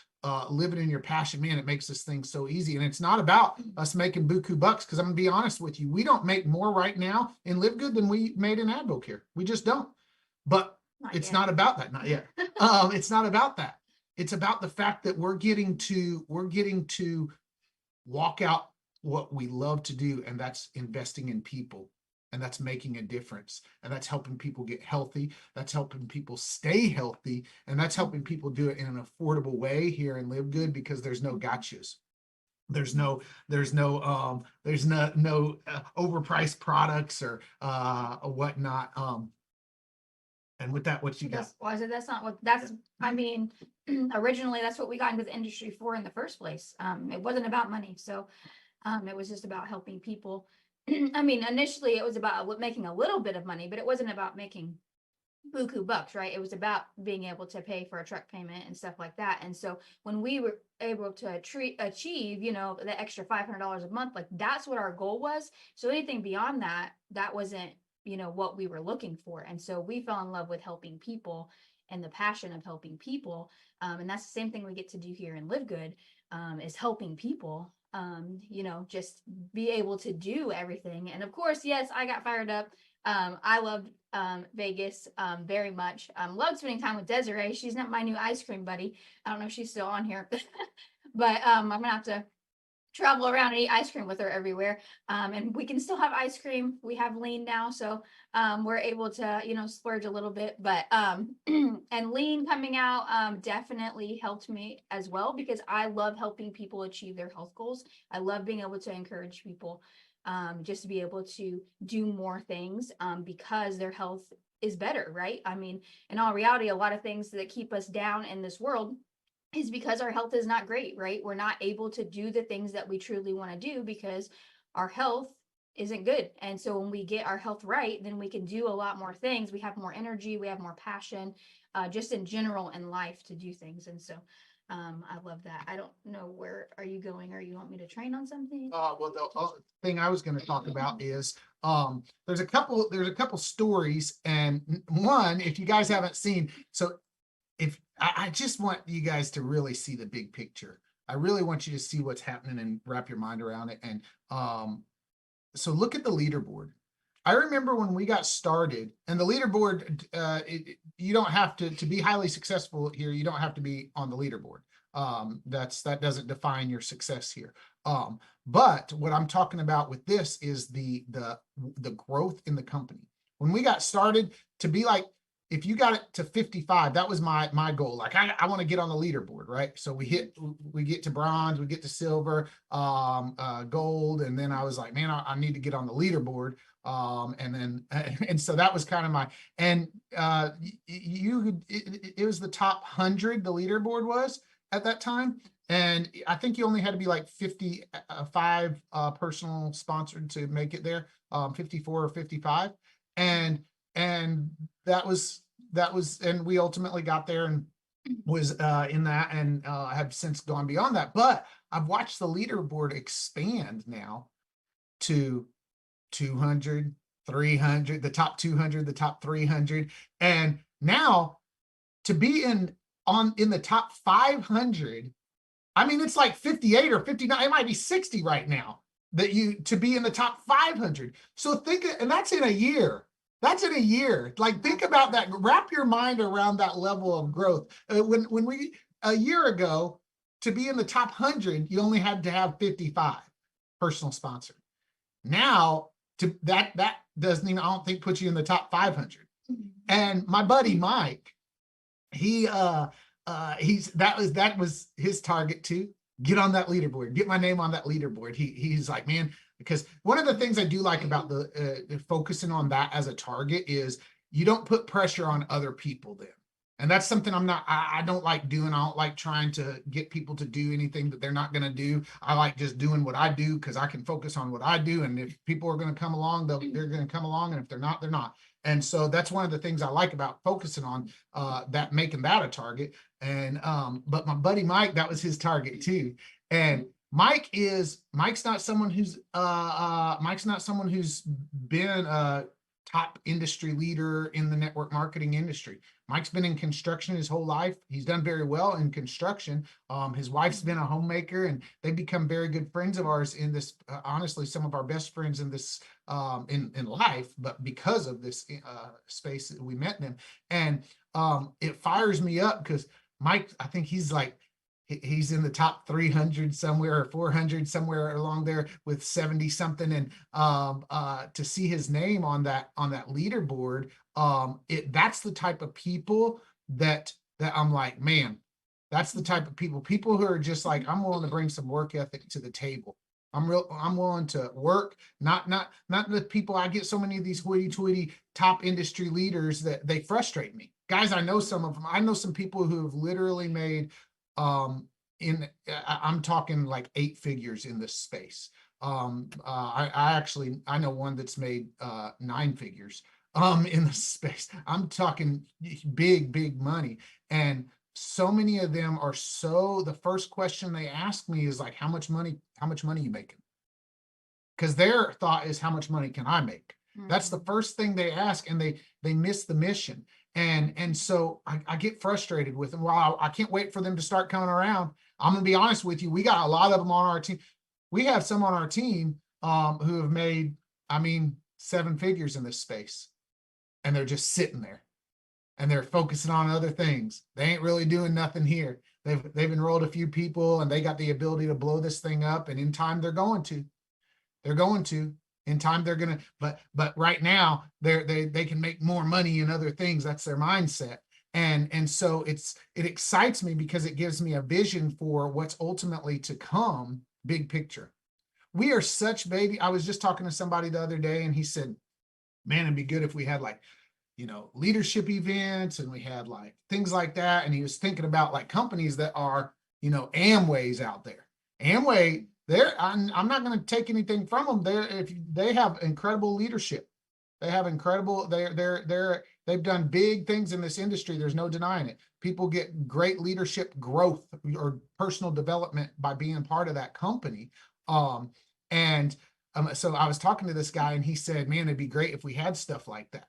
living in your passion, man, it makes this thing so easy. And it's not about us making buku bucks, because I'm gonna be honest with you, we don't make more right now in Live Good than we made in Advocare. We just don't. But it's not about that, not yet. It's not about that. It's about the fact that we're getting to walk out what we love to do, and that's investing in people, and that's making a difference, and that's helping people get healthy, that's helping people stay healthy, and that's helping people do it in an affordable way here in Live Good, because there's no gotchas. There's no overpriced products or whatnot. And with that, what you got? Well, I said that's not what originally that's what we got into the industry for in the first place. It wasn't about money. So it was just about helping people. Initially it was about making a little bit of money, but it wasn't about making buku bucks, right? It was about being able to pay for a truck payment and stuff like that. And so when we were able to achieve, the extra $500 a month, like that's what our goal was. So anything beyond that, that wasn't, what we were looking for. And so we fell in love with helping people and the passion of helping people. And that's the same thing we get to do here in Live Good, is helping people, just be able to do everything. And of course, yes, I got fired up. I loved Vegas very much. Loved spending time with Desiree. She's not my new ice cream buddy. I don't know if she's still on here, but I'm gonna have to travel around and eat ice cream with her everywhere. And we can still have ice cream. We have lean now, so we're able to, splurge a little bit. But and lean coming out definitely helped me as well, because I love helping people achieve their health goals. I love being able to encourage people just to be able to do more things because their health is better, right? In all reality, a lot of things that keep us down in this world is because our health is not great, right? We're not able to do the things that we truly want to do because our health isn't good. And so when we get our health right, then we can do a lot more things. We have more energy, we have more passion, just in general in life to do things. And so I love that. I don't know, where are you going, or you want me to train on something? Well, the thing I was going to talk about is there's a couple stories, and one, if you guys haven't seen, so if I just want you guys to really see the big picture. I really want you to see what's happening and wrap your mind around it. And so look at the leaderboard. I remember when we got started, and the leaderboard, you don't have to be highly successful here. You don't have to be on the leaderboard. That doesn't define your success here. But what I'm talking about with this is the growth in the company. When we got started, to be like, if you got it to 55, that was my goal. Like I want to get on the leaderboard, right? So we get to bronze, we get to silver, gold, and then I was like, man, I need to get on the leaderboard. And so that was kind of my, and it was the top 100, the leaderboard was at that time. And I think you only had to be like 55 personal sponsored to make it there, 54 or 55. And that was, and we ultimately got there and was in that, and have since gone beyond that. But I've watched the leaderboard expand now to 200, 300, the top 200, the top 300. And now to be in the top 500, I mean, it's like 58 or 59, it might be 60 right now to be in the top 500. So think, and that's in a year. That's in a year. Like, think about that. Wrap your mind around that level of growth. When we, a year ago, to be in the top 100, you only had to have 55 personal sponsors. That doesn't even, I don't think, put you in the top 500. And my buddy Mike, that was his target too. Get on that leaderboard, get my name on that leaderboard. He's like, man, because one of the things I do like about the focusing on that as a target is you don't put pressure on other people then. And that's something I don't like doing. I don't like trying to get people to do anything that they're not going to do. I like just doing what I do because I can focus on what I do. And if people are going to come along, they're going to come along. And if they're not, they're not. And so that's one of the things I like about focusing on making that a target. And but my buddy Mike, that was his target too. And Mike's not someone who's been a top industry leader in the network marketing industry. Mike's been in construction his whole life. He's done very well in construction. His wife's been a homemaker, and they've become very good friends of ours in this, honestly, some of our best friends in this, in life, but because of this space that we met them. And it fires me up because Mike, I think he's in the top 300 somewhere, or 400 somewhere along there with 70 something. And to see his name on that leaderboard, that's the type of people that I'm like, man, that's the type of people who are just like, I'm willing to bring some work ethic to the table. I'm willing to work, not the people. I get so many of these hoity-toity top industry leaders that they frustrate me. Guys, I know some of them. I know some people who have literally made, I'm talking like 8 figures in this space. I know one that's made 9 figures in this space. I'm talking big money. And so many of them are the first question they ask me is like, how much money you making? Because their thought is, how much money can I make? Mm-hmm. That's the first thing they ask, and they miss the mission. And so I get frustrated with them. Well, I can't wait for them to start coming around. I'm gonna be honest with you. We got a lot of them on our team. We have some on our team who have made, 7 figures in this space, and they're just sitting there. And they're focusing on other things. They ain't really doing nothing here. They've enrolled a few people, and they got the ability to blow this thing up. And in time, they're going to. In time, they're gonna. But right now, they can make more money in other things. That's their mindset. And so it excites me because it gives me a vision for what's ultimately to come. Big picture. We are such baby. I was just talking to somebody the other day, and he said, "Man, it'd be good if we had leadership events, and we had like things like that." And he was thinking about like companies that are, Amway's out there. Amway, I'm not going to take anything from them. They have incredible leadership. They have incredible, they've done big things in this industry. There's no denying it. People get great leadership growth or personal development by being part of that company. So I was talking to this guy, and he said, man, it'd be great if we had stuff like that.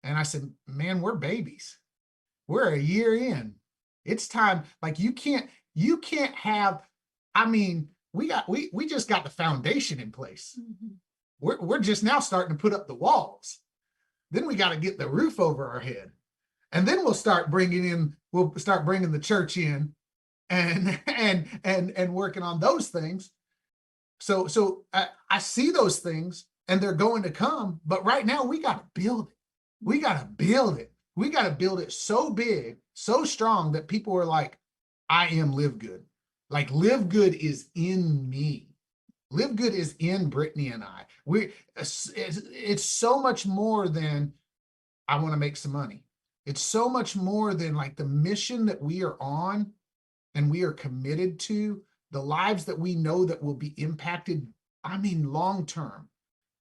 And I said, man, we're babies. We're a year in. It's time. Like, you can't have, we just got the foundation in place. Mm-hmm. We're just now starting to put up the walls. Then we got to get the roof over our head. And then we'll start bringing the church in and working on those things. So I see those things, and they're going to come, but right now we got to build it. We got to build it. We got to build it so big, so strong that people are like, I am Live Good. Like, Live Good is in me. Live Good is in Brittany and I. It's so much more than I want to make some money. It's so much more than like the mission that we are on and we are committed to, the lives that we know that will be impacted, long term.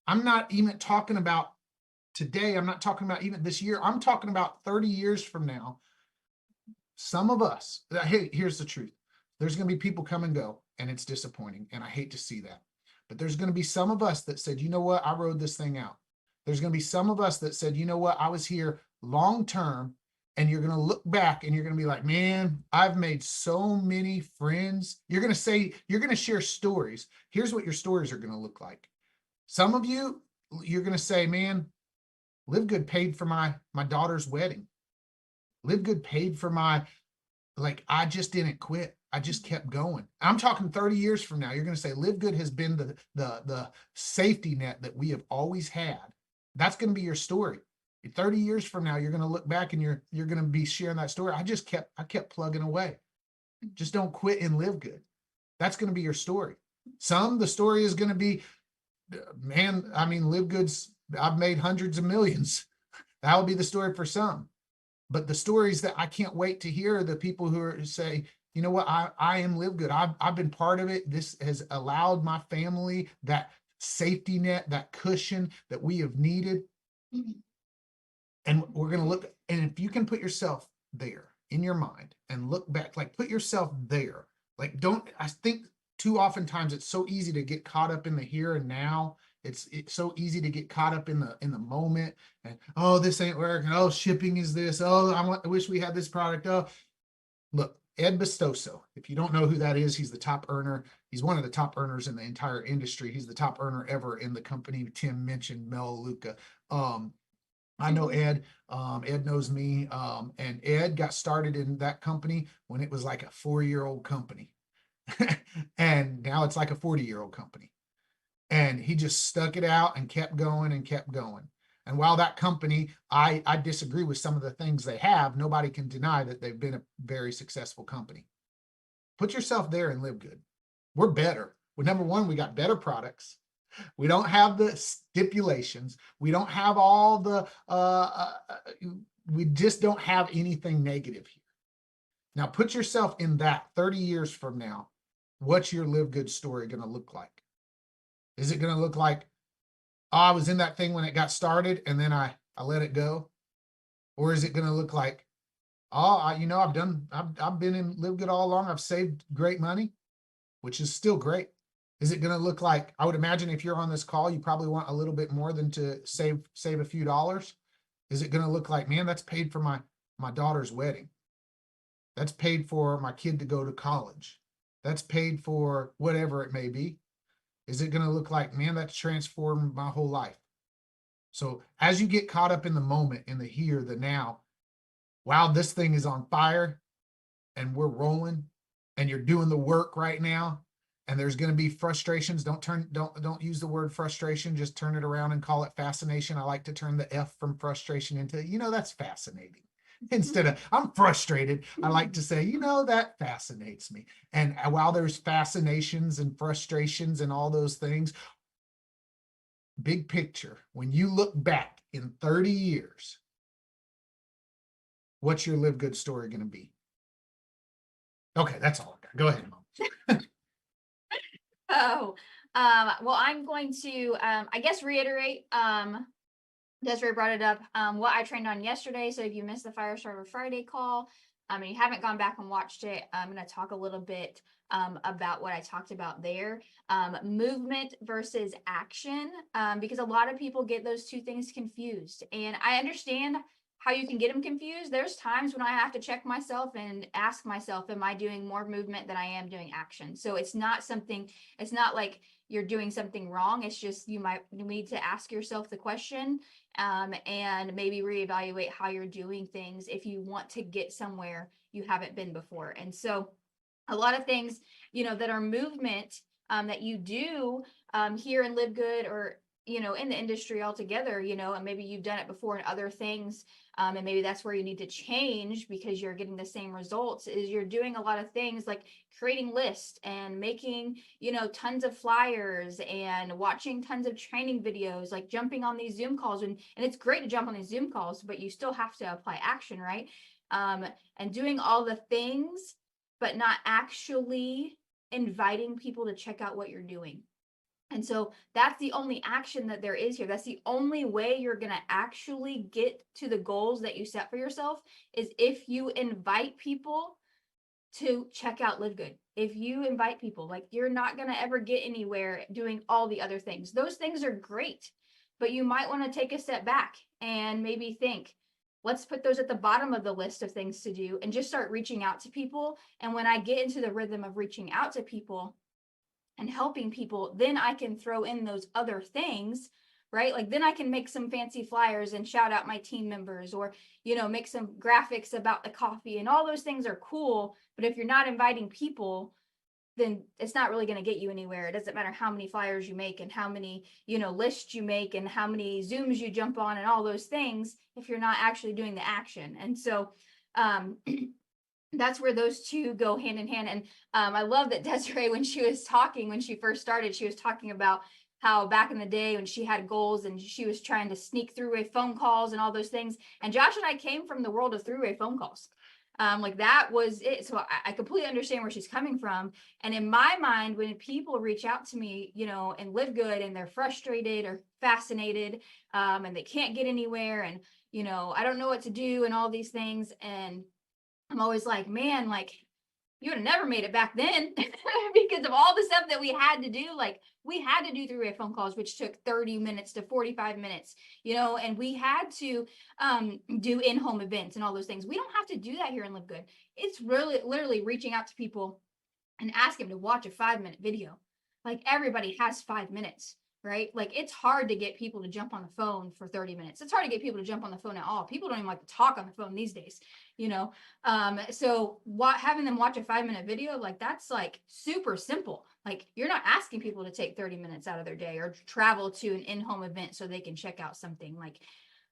I'm not even talking about today. I'm not talking about even this year. I'm talking about 30 years from now. Some of us, hey, here's the truth. There's going to be people come and go, and it's disappointing, and I hate to see that. But there's going to be some of us that said, you know what, I rode this thing out. There's going to be some of us that said, you know what, I was here long term. And you're going to look back and you're going to be like, man, I've made so many friends. You're going to say, you're going to share stories. Here's what your stories are going to look like. Some of you, you're going to say, man, LiveGood paid for my daughter's wedding. LiveGood paid for my, like, I just didn't quit. I just kept going. I'm talking 30 years from now. You're going to say LiveGood has been the safety net that we have always had. That's going to be your story. 30 years from now, you're going to look back and you're going to be sharing that story. I kept plugging away. Just don't quit and live good. That's going to be your story. The story is going to be, man, I mean, LiveGood's, I've made hundreds of millions. That will be the story for some. But the stories that I can't wait to hear are the people who say, you know what, I am LiveGood. I've been part of it. This has allowed my family that safety net, that cushion that we have needed. And we're going to look, and if you can put yourself there in your mind and look back, like put yourself there, like I think too oftentimes it's so easy to get caught up in the here and now. It's so easy to get caught up in the moment and, oh, this ain't working. Oh, shipping is this. Oh, I wish we had this product. Oh, look, Ed Bestoso, if you don't know who that is, he's the top earner. He's one of the top earners in the entire industry. He's the top earner ever in the company. Tim mentioned Mel Luca. I know Ed, Ed knows me, and Ed got started in that company when it was like a 4-year-old company. And now it's like a 40-year-old company. And he just stuck it out and kept going and kept going. And while that company, I disagree with some of the things they have, nobody can deny that they've been a very successful company. Put yourself there and live good. We're better. Well, number one, we got better products. We don't have the stipulations. We don't have all the, we just don't have anything negative here. Now put yourself in that 30 years from now. What's your live good story going to look like? Is it going to look like, oh, I was in that thing when it got started and then I let it go? Or is it going to look like, oh, I've been in live good all along. I've saved great money, which is still great. Is it going to look like, I would imagine if you're on this call, you probably want a little bit more than to save a few dollars. Is it going to look like, man, that's paid for my daughter's wedding. That's paid for my kid to go to college. That's paid for whatever it may be. Is it going to look like, man, that's transformed my whole life? So as you get caught up in the moment, in the here, the now, wow, this thing is on fire and we're rolling and you're doing the work right now. And there's going to be frustrations. Don't use the word frustration. Just turn it around and call it fascination. I like to turn the F from frustration into, that's fascinating. Instead of I'm frustrated, I like to say, that fascinates me. And while there's fascinations and frustrations and all those things, big picture, when you look back in 30 years, what's your live good story going to be? Okay, that's all I got. Go ahead, Mom. Well, I'm going to, I guess, reiterate, Desiree brought it up, what I trained on yesterday. So if you missed the Firestarter Friday call, and you haven't gone back and watched it, I'm going to talk a little bit about what I talked about there. Movement versus action, because a lot of people get those two things confused. And I understand how you can get them confused. There's times when I have to check myself and ask myself, am I doing more movement than I am doing action? So it's not like you're doing something wrong. It's just you might need to ask yourself the question and maybe reevaluate how you're doing things if you want to get somewhere you haven't been before. And so a lot of things, that are movement that you do here in Live Good or, in the industry altogether, and maybe you've done it before in other things. And maybe that's where you need to change because you're getting the same results, is you're doing a lot of things like creating lists and making, tons of flyers and watching tons of training videos, like jumping on these Zoom calls. And it's great to jump on these Zoom calls, but you still have to apply action, right? And doing all the things, but not actually inviting people to check out what you're doing. And so that's the only action that there is here. That's the only way you're going to actually get to the goals that you set for yourself, is if you invite people to check out Live Good. If you invite people, like, you're not going to ever get anywhere doing all the other things. Those things are great, but you might want to take a step back and maybe think, let's put those at the bottom of the list of things to do and just start reaching out to people. And when I get into the rhythm of reaching out to people and helping people, then I can throw in those other things, right? Like, then I can make some fancy flyers and shout out my team members, or, you know, make some graphics about the coffee, and all those things are cool. But if you're not inviting people, then it's not really going to get you anywhere. It doesn't matter how many flyers you make and how many, you know, lists you make and how many Zooms you jump on and all those things, if you're not actually doing the action. And so that's where those two go hand in hand. And I love that Desiree, when she was talking, when she first started, she was talking about how back in the day when she had goals and she was trying to sneak throughway phone calls and all those things. And Josh and I came from the world of throughway phone calls. Like, that was it. So I completely understand where she's coming from. And in my mind, when people reach out to me, you know, and Live Good, and they're frustrated or fascinated, and they can't get anywhere, and, you know, I don't know what to do and all these things. And I'm always like, man, like, you would have never made it back then because of all the stuff that we had to do. Like, we had to do three-way phone calls, which took 30 minutes to 45 minutes, you know, and we had to do in-home events and all those things. We don't have to do that here in Live Good. It's really literally reaching out to people and asking them to watch a 5-minute video. Like, everybody has 5 minutes, right? Like, it's hard to get people to jump on the phone for 30 minutes. It's hard to get people to jump on the phone at all. People don't even like to talk on the phone these days, you know? So having them watch a 5-minute video, like, that's like super simple. Like, you're not asking people to take 30 minutes out of their day or travel to an in-home event so they can check out something.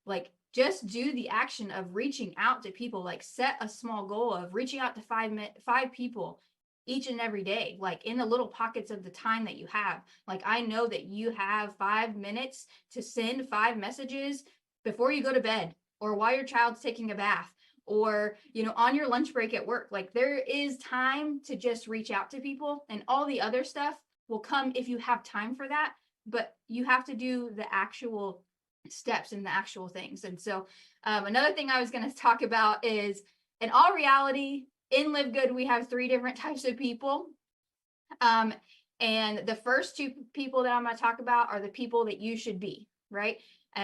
Like just do the action of reaching out to people. Like, set a small goal of reaching out to 5 people each and every day, like in the little pockets of the time that you have. Like, I know that you have 5 minutes to send 5 messages before you go to bed, or while your child's taking a bath, or, you know, on your lunch break at work. Like, there is time to just reach out to people, and all the other stuff will come if you have time for that. But you have to do the actual steps and the actual things. And so another thing I was going to talk about is, in all reality, in Live Good, we have 3 different types of people. And the first 2 people that I'm going to talk about are the people that you should be, right?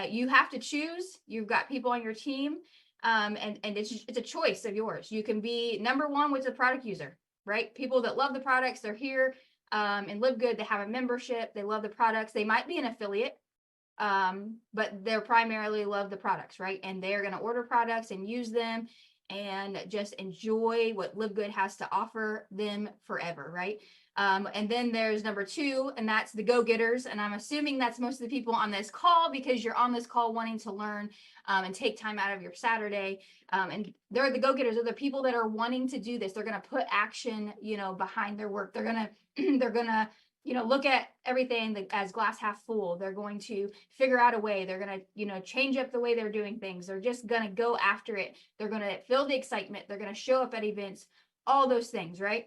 You have to choose. You've got people on your team, and it's a choice of yours. You can be number 1 with a product user, right? People that love the products. They're here and Live Good. They have a membership. They love the products. They might be an affiliate, but they're primarily love the products, right? And they're going to order products and use them and just enjoy what Live Good has to offer them forever, right? And then there's number 2, and that's the go-getters. And I'm assuming that's most of the people on this call, because you're on this call wanting to learn and take time out of your Saturday. And they're the go-getters. They're the people that are wanting to do this. They're going to put action, you know, behind their work. They're going to you know, look at everything as glass half full. They're going to figure out a way. They're going to, you know, change up the way they're doing things. They're just going to go after it. They're going to feel the excitement. They're going to show up at events, all those things, right?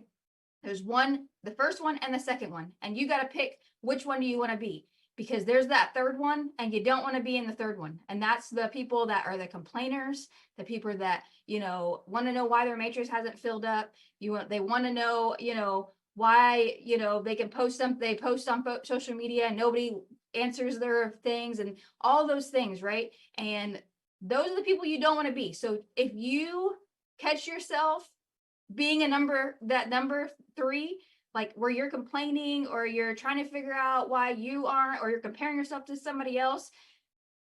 There's the first one and the second one, and you got to pick which one do you want to be, because there's that third one and you don't want to be in the third one. And that's the people that are the complainers, the people that, you know, want to know why their matrix hasn't filled up. They want to know, you know, why, you know, they can post something, they post on social media and nobody answers their things and all those things, right? And those are the people you don't want to be. So if you catch yourself being number 3, like where you're complaining or you're trying to figure out why you aren't, or you're comparing yourself to somebody else,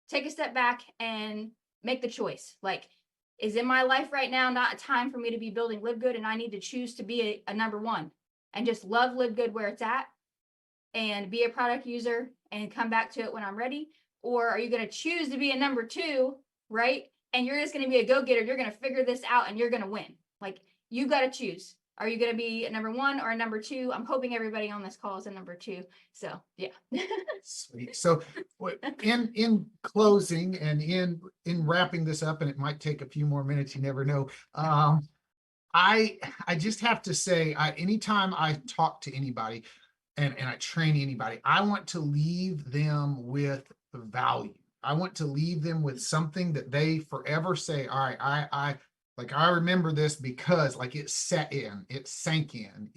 take a step back and make the choice. Like, is in my life right now not a time for me to be building Live Good, and I need to choose to be a number 1 and just love Live Good where it's at and be a product user and come back to it when I'm ready? Or are you going to choose to be a number 2, right? And you're just going to be a go-getter. You're going to figure this out and you're going to win. Like, you got to choose. Are you going to be a number 1 or a number 2? I'm hoping everybody on this call is a number 2. So yeah. Sweet. So in closing and in wrapping this up, and it might take a few more minutes, you never know. I just have to say, anytime I talk to anybody and I train anybody, I want to leave them with value. I want to leave them with something that they forever say, all right, Like I remember this because like it set in, it sank in,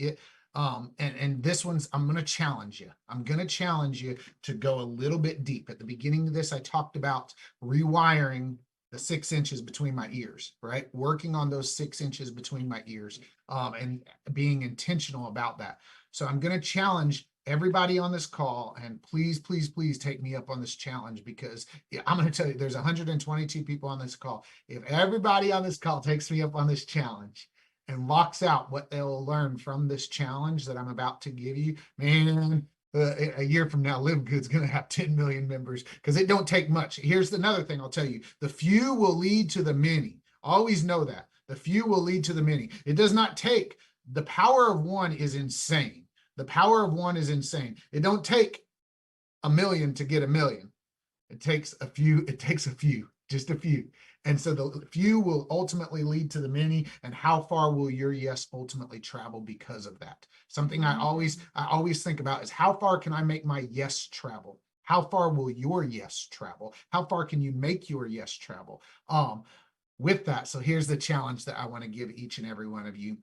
and this one's, I'm going to challenge you. I'm going to challenge you to go a little bit deep. At the beginning of this, I talked about rewiring the 6 inches between my ears, right? Working on those 6 inches between my ears, and being intentional about that. So I'm going to challenge everybody on this call, and please, please, please take me up on this challenge, because I'm going to tell you, there's 122 people on this call. If everybody on this call takes me up on this challenge and locks out what they'll learn from this challenge that I'm about to give you, man, a year from now, LiveGood's going to have 10 million members, because it don't take much. Here's another thing I'll tell you. The few will lead to the many. Always know that. The few will lead to the many. It does not take, the power of one is insane. The power of one is insane. It don't take a million to get a million. It takes a few, just a few. And so the few will ultimately lead to the many. And how far will your yes ultimately travel because of that? Something I always think about is, how far can I make my yes travel? How far will your yes travel? How far can you make your yes travel? With that, so here's the challenge that I want to give each and every one of you.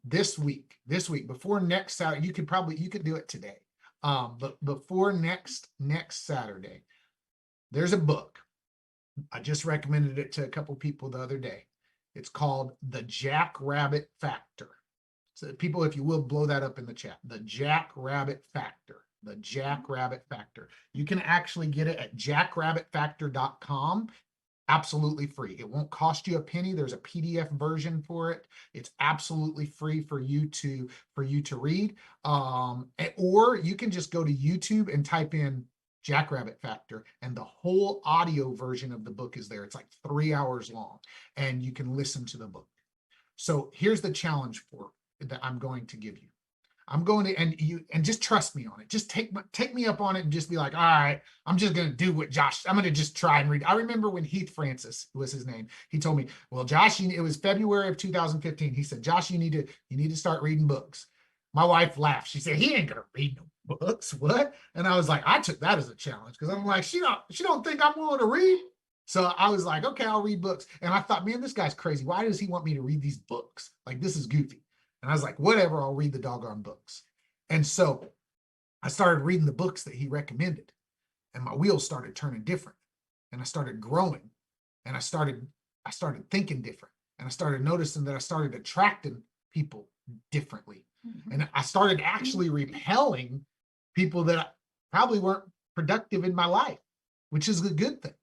This week, before next Saturday, you could do it today. But before next Saturday, there's a book. I just recommended it to a couple people the other day. It's called The Jackrabbit Factor. So people, if you will, blow that up in the chat. The Jackrabbit Factor. The Jackrabbit Factor. You can actually get it at jackrabbitfactor.com. Absolutely free. It won't cost you a penny. There's a PDF version for it. It's absolutely free for you to read. Or you can just go to YouTube and type in Jackrabbit Factor, and the whole audio version of the book is there. It's like 3 hours long, and you can listen to the book. So here's the challenge that I'm going to give you. I'm going to, and just trust me on it. Just take me up on it and just be like, all right, I'm just going to do what Josh, I'm going to just try and read. I remember when Heath Francis was his name, he told me, well, Josh, it was February of 2015. He said, Josh, you need to start reading books. My wife laughed. She said, he ain't going to read no books. What? And I was like, I took that as a challenge, because I'm like, she don't think I'm willing to read. So I was like, okay, I'll read books. And I thought, man, this guy's crazy. Why does he want me to read these books? Like, this is goofy. And I was like, whatever, I'll read the doggone books. And so I started reading the books that he recommended, and my wheels started turning different, and I started growing, and I started thinking different, and I started noticing that I started attracting people differently. And I started actually repelling people that probably weren't productive in my life, which is a good thing.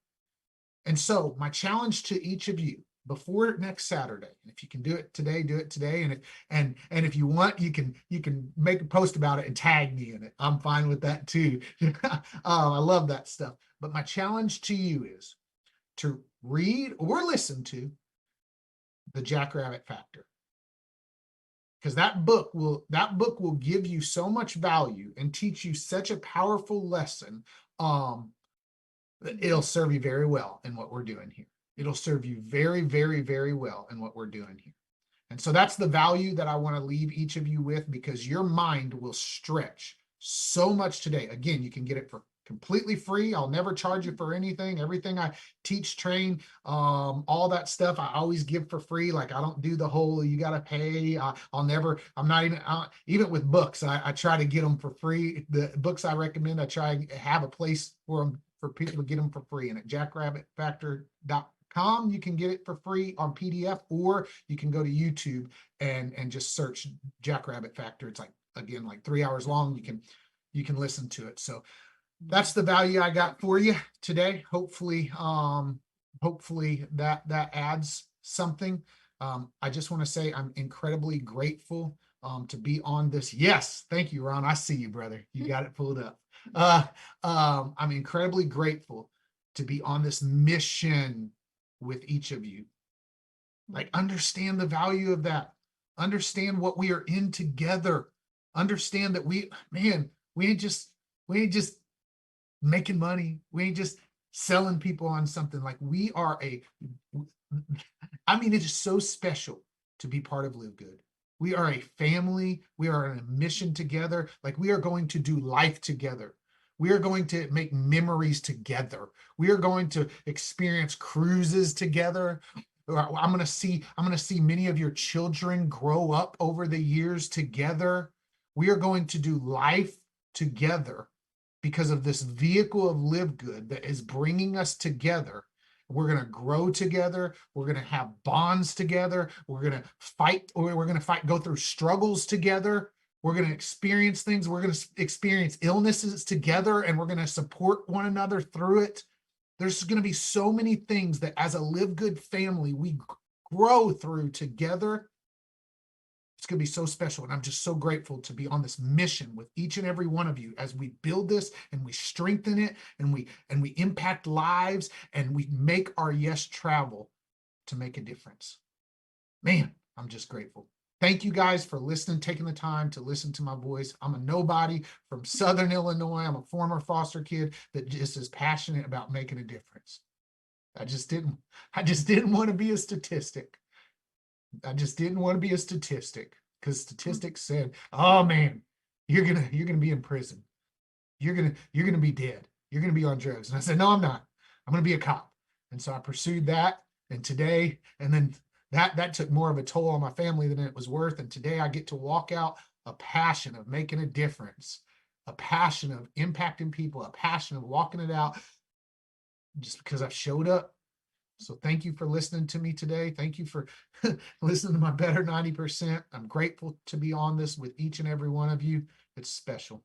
And so my challenge to each of you, before next Saturday, and if you can do it today, do it today. And if you want, you can make a post about it and tag me in it. I'm fine with that too. I love that stuff. But my challenge to you is to read or listen to The Jackrabbit Factor, because that book will give you so much value and teach you such a powerful lesson. It'll serve you very well in what we're doing here. It'll serve you very, very, very well in what we're doing here. And so that's the value that I want to leave each of you with, because your mind will stretch so much today. Again, you can get it for completely free. I'll never charge you for anything. Everything I teach, train, all that stuff, I always give for free. Like, I don't do the whole, you got to pay. I'm not even, even with books, I try to get them for free. The books I recommend, I try to have a place for them, for people to get them for free. And at jackrabbitfactor.com, you can get it for free on PDF, or you can go to YouTube and just search Jackrabbit Factor. It's like, again, like 3 hours long. You can listen to it. So that's the value I got for you today. Hopefully that adds something. I just want to say I'm incredibly grateful to be on this. Yes, thank you, Ron. I see you, brother. You got it pulled up. I'm incredibly grateful to be on this mission with each of you. Like, understand the value of that. Understand what we are in together. Understand that we ain't just making money. We ain't just selling people on something. Like, we are it is so special to be part of Live Good. We are a family. We are on a mission together. Like, we are going to do life together. We are going to make memories together. We are going to experience cruises together. I'm going to see many of your children grow up over the years together. We are going to do life together because of this vehicle of Live Good that is bringing us together. We're going to grow together. We're going to have bonds together. We're going to fight, go through struggles together. We're going to experience things. We're going to experience illnesses together, and we're going to support one another through it. There's going to be so many things that as a Live Good family, we grow through together. It's going to be so special. And I'm just so grateful to be on this mission with each and every one of you as we build this and we strengthen it and we impact lives and we make our yes travel to make a difference. Man, I'm just grateful. Thank you guys for listening, taking the time to listen to my voice. I'm a nobody from Southern Illinois. I'm a former foster kid that just is passionate about making a difference. I just didn't want to be a statistic. I just didn't want to be a statistic because statistics said, oh man, you're gonna be in prison. You're gonna be dead. You're gonna be on drugs. And I said, no, I'm not. I'm gonna be a cop. And so I pursued that. And today, and then that took more of a toll on my family than it was worth. And today I get to walk out a passion of making a difference, a passion of impacting people, a passion of walking it out just because I've showed up. So thank you for listening to me today. Thank you for listening to my Better 90%. I'm grateful to be on this with each and every one of you. It's special.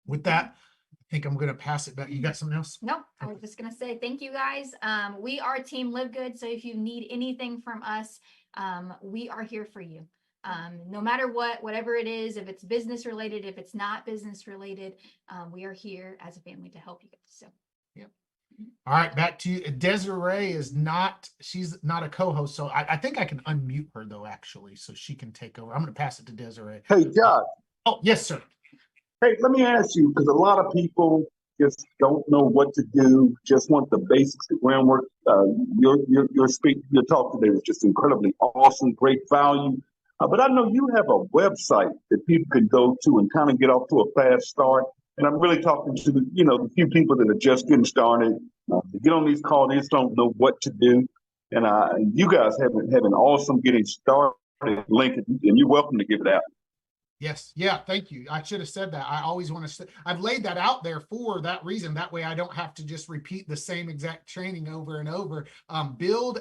With that, I think I'm going to pass it back. You got something else? No, I was just going to say thank you guys. We are Team Live Good. So if you need anything from us, we are here for you. No matter whatever it is, if it's business related, if it's not business related, we are here as a family to help you guys. So. Yep. All right, back to you. Desiree she's not a co-host, so I think I can unmute her though, actually, so she can take over. I'm going to pass it to Desiree. Hey, Josh. Oh, yes, sir. Hey, let me ask you, because a lot of people just don't know what to do, just want the basics, the groundwork. Your talk today was just incredibly awesome, great value. But I know you have a website that people can go to and kind of get off to a fast start. And I'm really talking to the few people that are just getting started. They get on these calls, they just don't know what to do. And you guys have an awesome getting started link, and you're welcome to give it out. Yes. Yeah. Thank you. I should have said that. I always want to, I've laid that out there for that reason. That way I don't have to just repeat the same exact training over and over. Buildlg.com,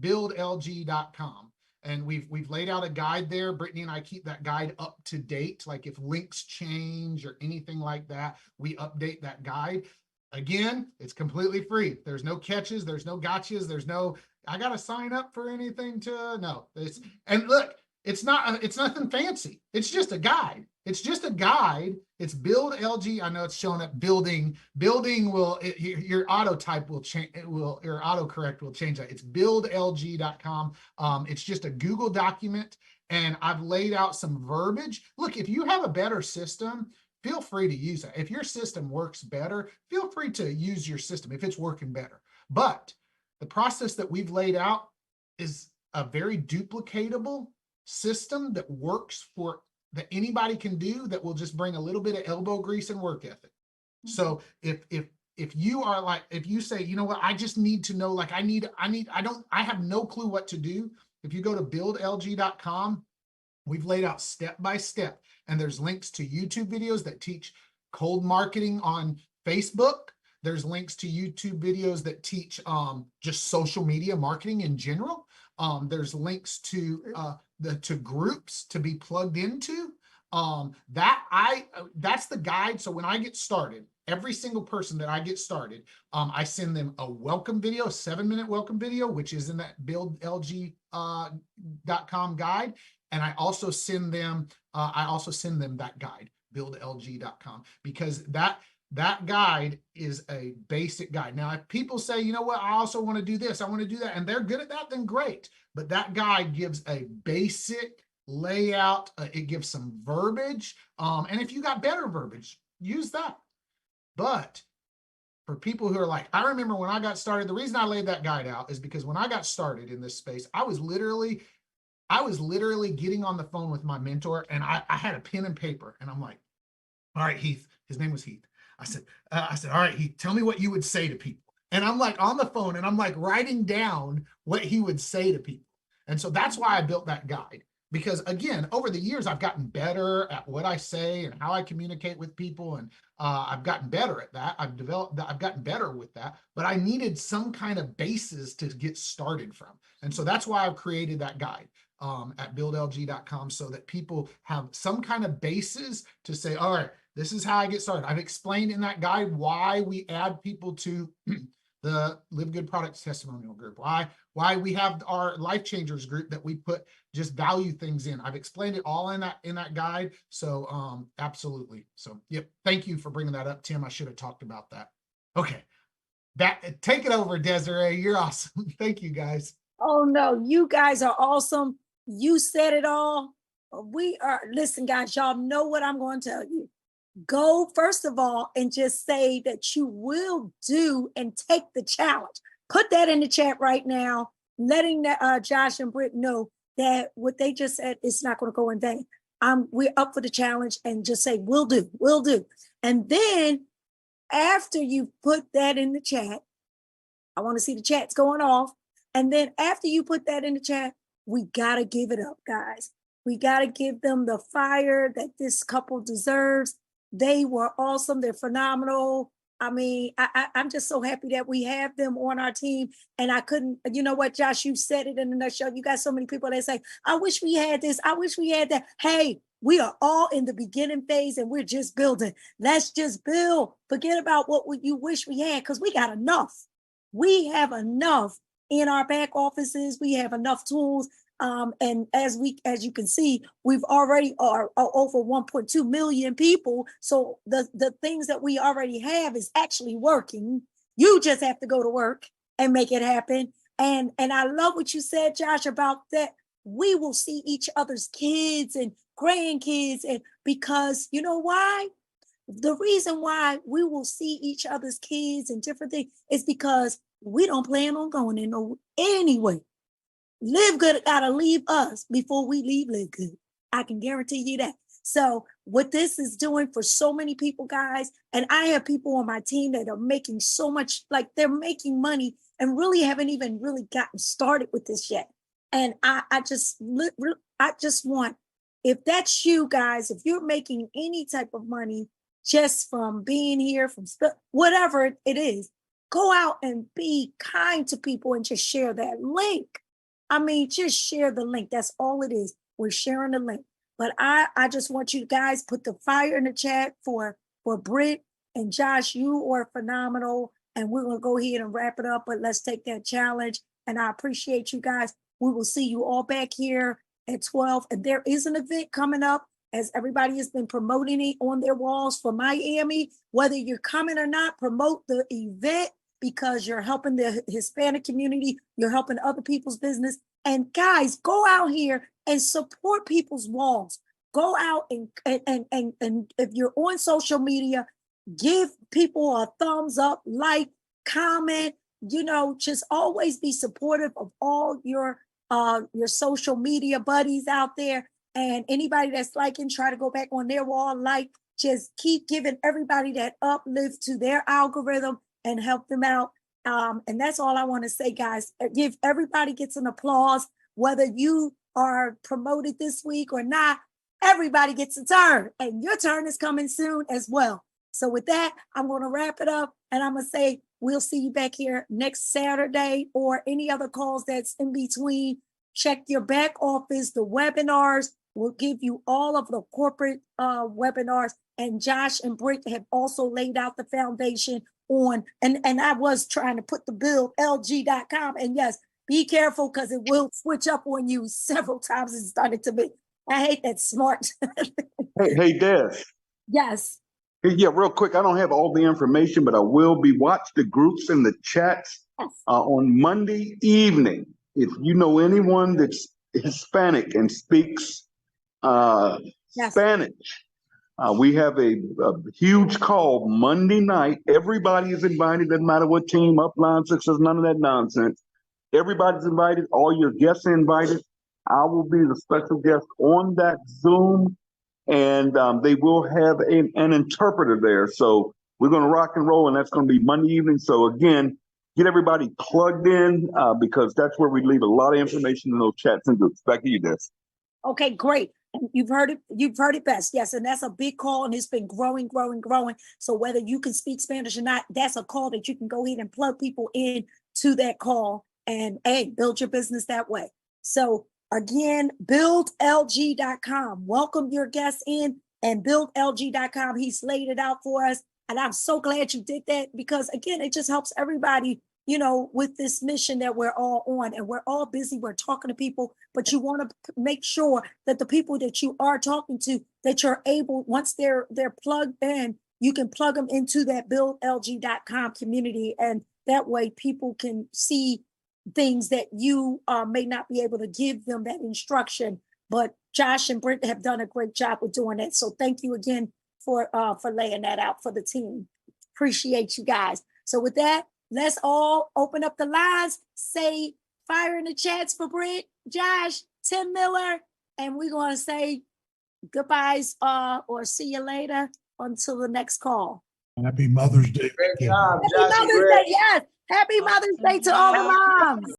buildlg.com. And we've laid out a guide there. Brittany and I keep that guide up to date. Like if links change or anything like that, we update that guide. Again, it's completely free. There's no catches. There's no gotchas. There's no, I got to sign up for anything no. And look, it's nothing fancy. It's just a guide. It's just a guide. It's Build LG. I know it's showing up building your autotype will change. Your autocorrect will change that. It's buildlg.com. It's just a Google document, and I've laid out some verbiage. Look, if you have a better system, feel free to use it. If your system works better, feel free to use your system if it's working better. But the process that we've laid out is a very duplicatable system that works that anybody can do, that will just bring a little bit of elbow grease and work ethic. Mm-hmm. So if you are like, if you say, you know what, I just need to know, like I have no clue what to do. If you go to buildlg.com, we've laid out step by step, and there's links to YouTube videos that teach cold marketing on Facebook. There's links to YouTube videos that teach just social media marketing in general. There's links to groups to be plugged into. That's the guide. So when I get started, every single person that I get started, I send them a welcome video, a 7-minute welcome video, which is in that buildlg.com guide. And I also send them that guide, buildlg.com, because that guide is a basic guide. Now, if people say, you know what, I also want to do this, I want to do that, and they're good at that, then great. But that guide gives a basic layout. It gives some verbiage. And if you got better verbiage, use that. But for people who are like, I remember when I got started, the reason I laid that guide out is because when I got started in this space, I was literally getting on the phone with my mentor, and I had a pen and paper, and I'm like, all right, Heath, his name was Heath. I said, all right, Heath, tell me what you would say to people. And I'm like on the phone and I'm like writing down what he would say to people. And so that's why I built that guide. Because again, over the years, I've gotten better at what I say and how I communicate with people. And I've gotten better at that. I've gotten better with that, but I needed some kind of basis to get started from. And so that's why I've created that guide at buildlg.com, so that people have some kind of basis to say, all right, this is how I get started. I've explained in that guide why we add people to the Live Good Products Testimonial group, why we have our Life Changers group that we put just value things in. I've explained it all in that guide. So absolutely. So yep, thank you for bringing that up, Tim. I should have talked about that. Okay, take it over, Desiree. You're awesome. Thank you, guys. Oh no, you guys are awesome. You said it all. We are, listen, guys, y'all know what I'm going to tell you. Go, first of all, and just say that you will do and take the challenge. Put that in the chat right now, letting Josh and Britt know that what they just said is not going to go in vain. We're up for the challenge, and just say, we'll do. And then after you put that in the chat, I want to see the chats going off. And then after you put that in the chat, we got to give it up, guys. We got to give them the fire that this couple deserves. They were awesome. They're phenomenal. I mean, I'm just so happy that we have them on our team. And I couldn't, you know what, Josh, you said it in the nutshell. You got so many people that say, I wish we had this. I wish we had that. Hey, we are all in the beginning phase and we're just building. Let's just build. Forget about what you wish we had, because we got enough. We have enough in our back offices. We have enough tools. And as you can see, we've already are over 1.2 million people. So the things that we already have is actually working. You just have to go to work and make it happen. And I love what you said, Josh, about that. We will see each other's kids and grandkids, and because you know why? The reason why we will see each other's kids and different things is because we don't plan on going in anyway. Live Good gotta leave us before we leave Live Good. I can guarantee you that. So what this is doing for so many people, guys, and I have people on my team that are making so much, like they're making money and really haven't even really gotten started with this yet. And I just want, if that's you guys, if you're making any type of money just from being here, from whatever it is, go out and be kind to people and just share that link. I mean, just share the link. That's all it is. We're sharing the link. But I just want you guys put the fire in the chat for Britt and Josh. You are phenomenal. And we're going to go ahead and wrap it up. But let's take that challenge. And I appreciate you guys. We will see you all back here at 12. And there is an event coming up, as everybody has been promoting it on their walls for Miami. Whether you're coming or not, promote the event, because you're helping the Hispanic community, you're helping other people's business. And guys, go out here and support people's walls. Go out and if you're on social media, give people a thumbs up, like, comment, just always be supportive of all your social media buddies out there. And anybody that's liking, try to go back on their wall, just keep giving everybody that uplift to their algorithm and help them out. And that's all I want to say, guys. If everybody gets an applause, whether you are promoted this week or not, everybody gets a turn, and your turn is coming soon as well. So with that, I'm going to wrap it up, and I'm going to say, we'll see you back here next Saturday or any other calls that's in between. Check your back office. The webinars will give you all of the corporate webinars, and Josh and Britt have also laid out the foundation on, and I was trying to put the buildlg.com, and yes, be careful, because it will switch up on you several times. It started to be, I hate that smart. Hey, Des. Yes. Yeah, real quick. I don't have all the information, but I will be watch the groups in the chats on Monday evening. If you know anyone that's Hispanic and speaks Spanish, we have a huge call Monday night. Everybody is invited. Doesn't matter what team, upline, success, none of that nonsense. Everybody's invited. All your guests are invited. I will be the special guest on that Zoom, and they will have an interpreter there. So we're going to rock and roll, and that's going to be Monday evening. So again, get everybody plugged in because that's where we leave a lot of information in those chats and groups. Back to you, Des. Okay, great. And you've heard it best. Yes, and that's a big call, and it's been growing. So whether you can speak Spanish or not, that's a call that you can go ahead and plug people in to that call and hey, build your business that way. So again, buildlg.com. Welcome your guests in and buildlg.com. He's laid it out for us. And I'm so glad you did that because again, it just helps everybody, you know, with this mission that we're all on, and we're all busy. We're talking to people, but you want to make sure that the people that you are talking to, that you're able, once they're plugged in, you can plug them into that buildlg.com community. And that way people can see things that you may not be able to give them that instruction. But Josh and Brent have done a great job with doing that. So thank you again for laying that out for the team. Appreciate you guys. So with that, let's all open up the lines, say fire in the chats for Brent, Josh, Tim Miller, and we're going to say goodbyes or see you later until the next call. Happy Mother's Day. Great job, Happy Josh. Mother's Day, yes. Happy Mother's Day to all the moms.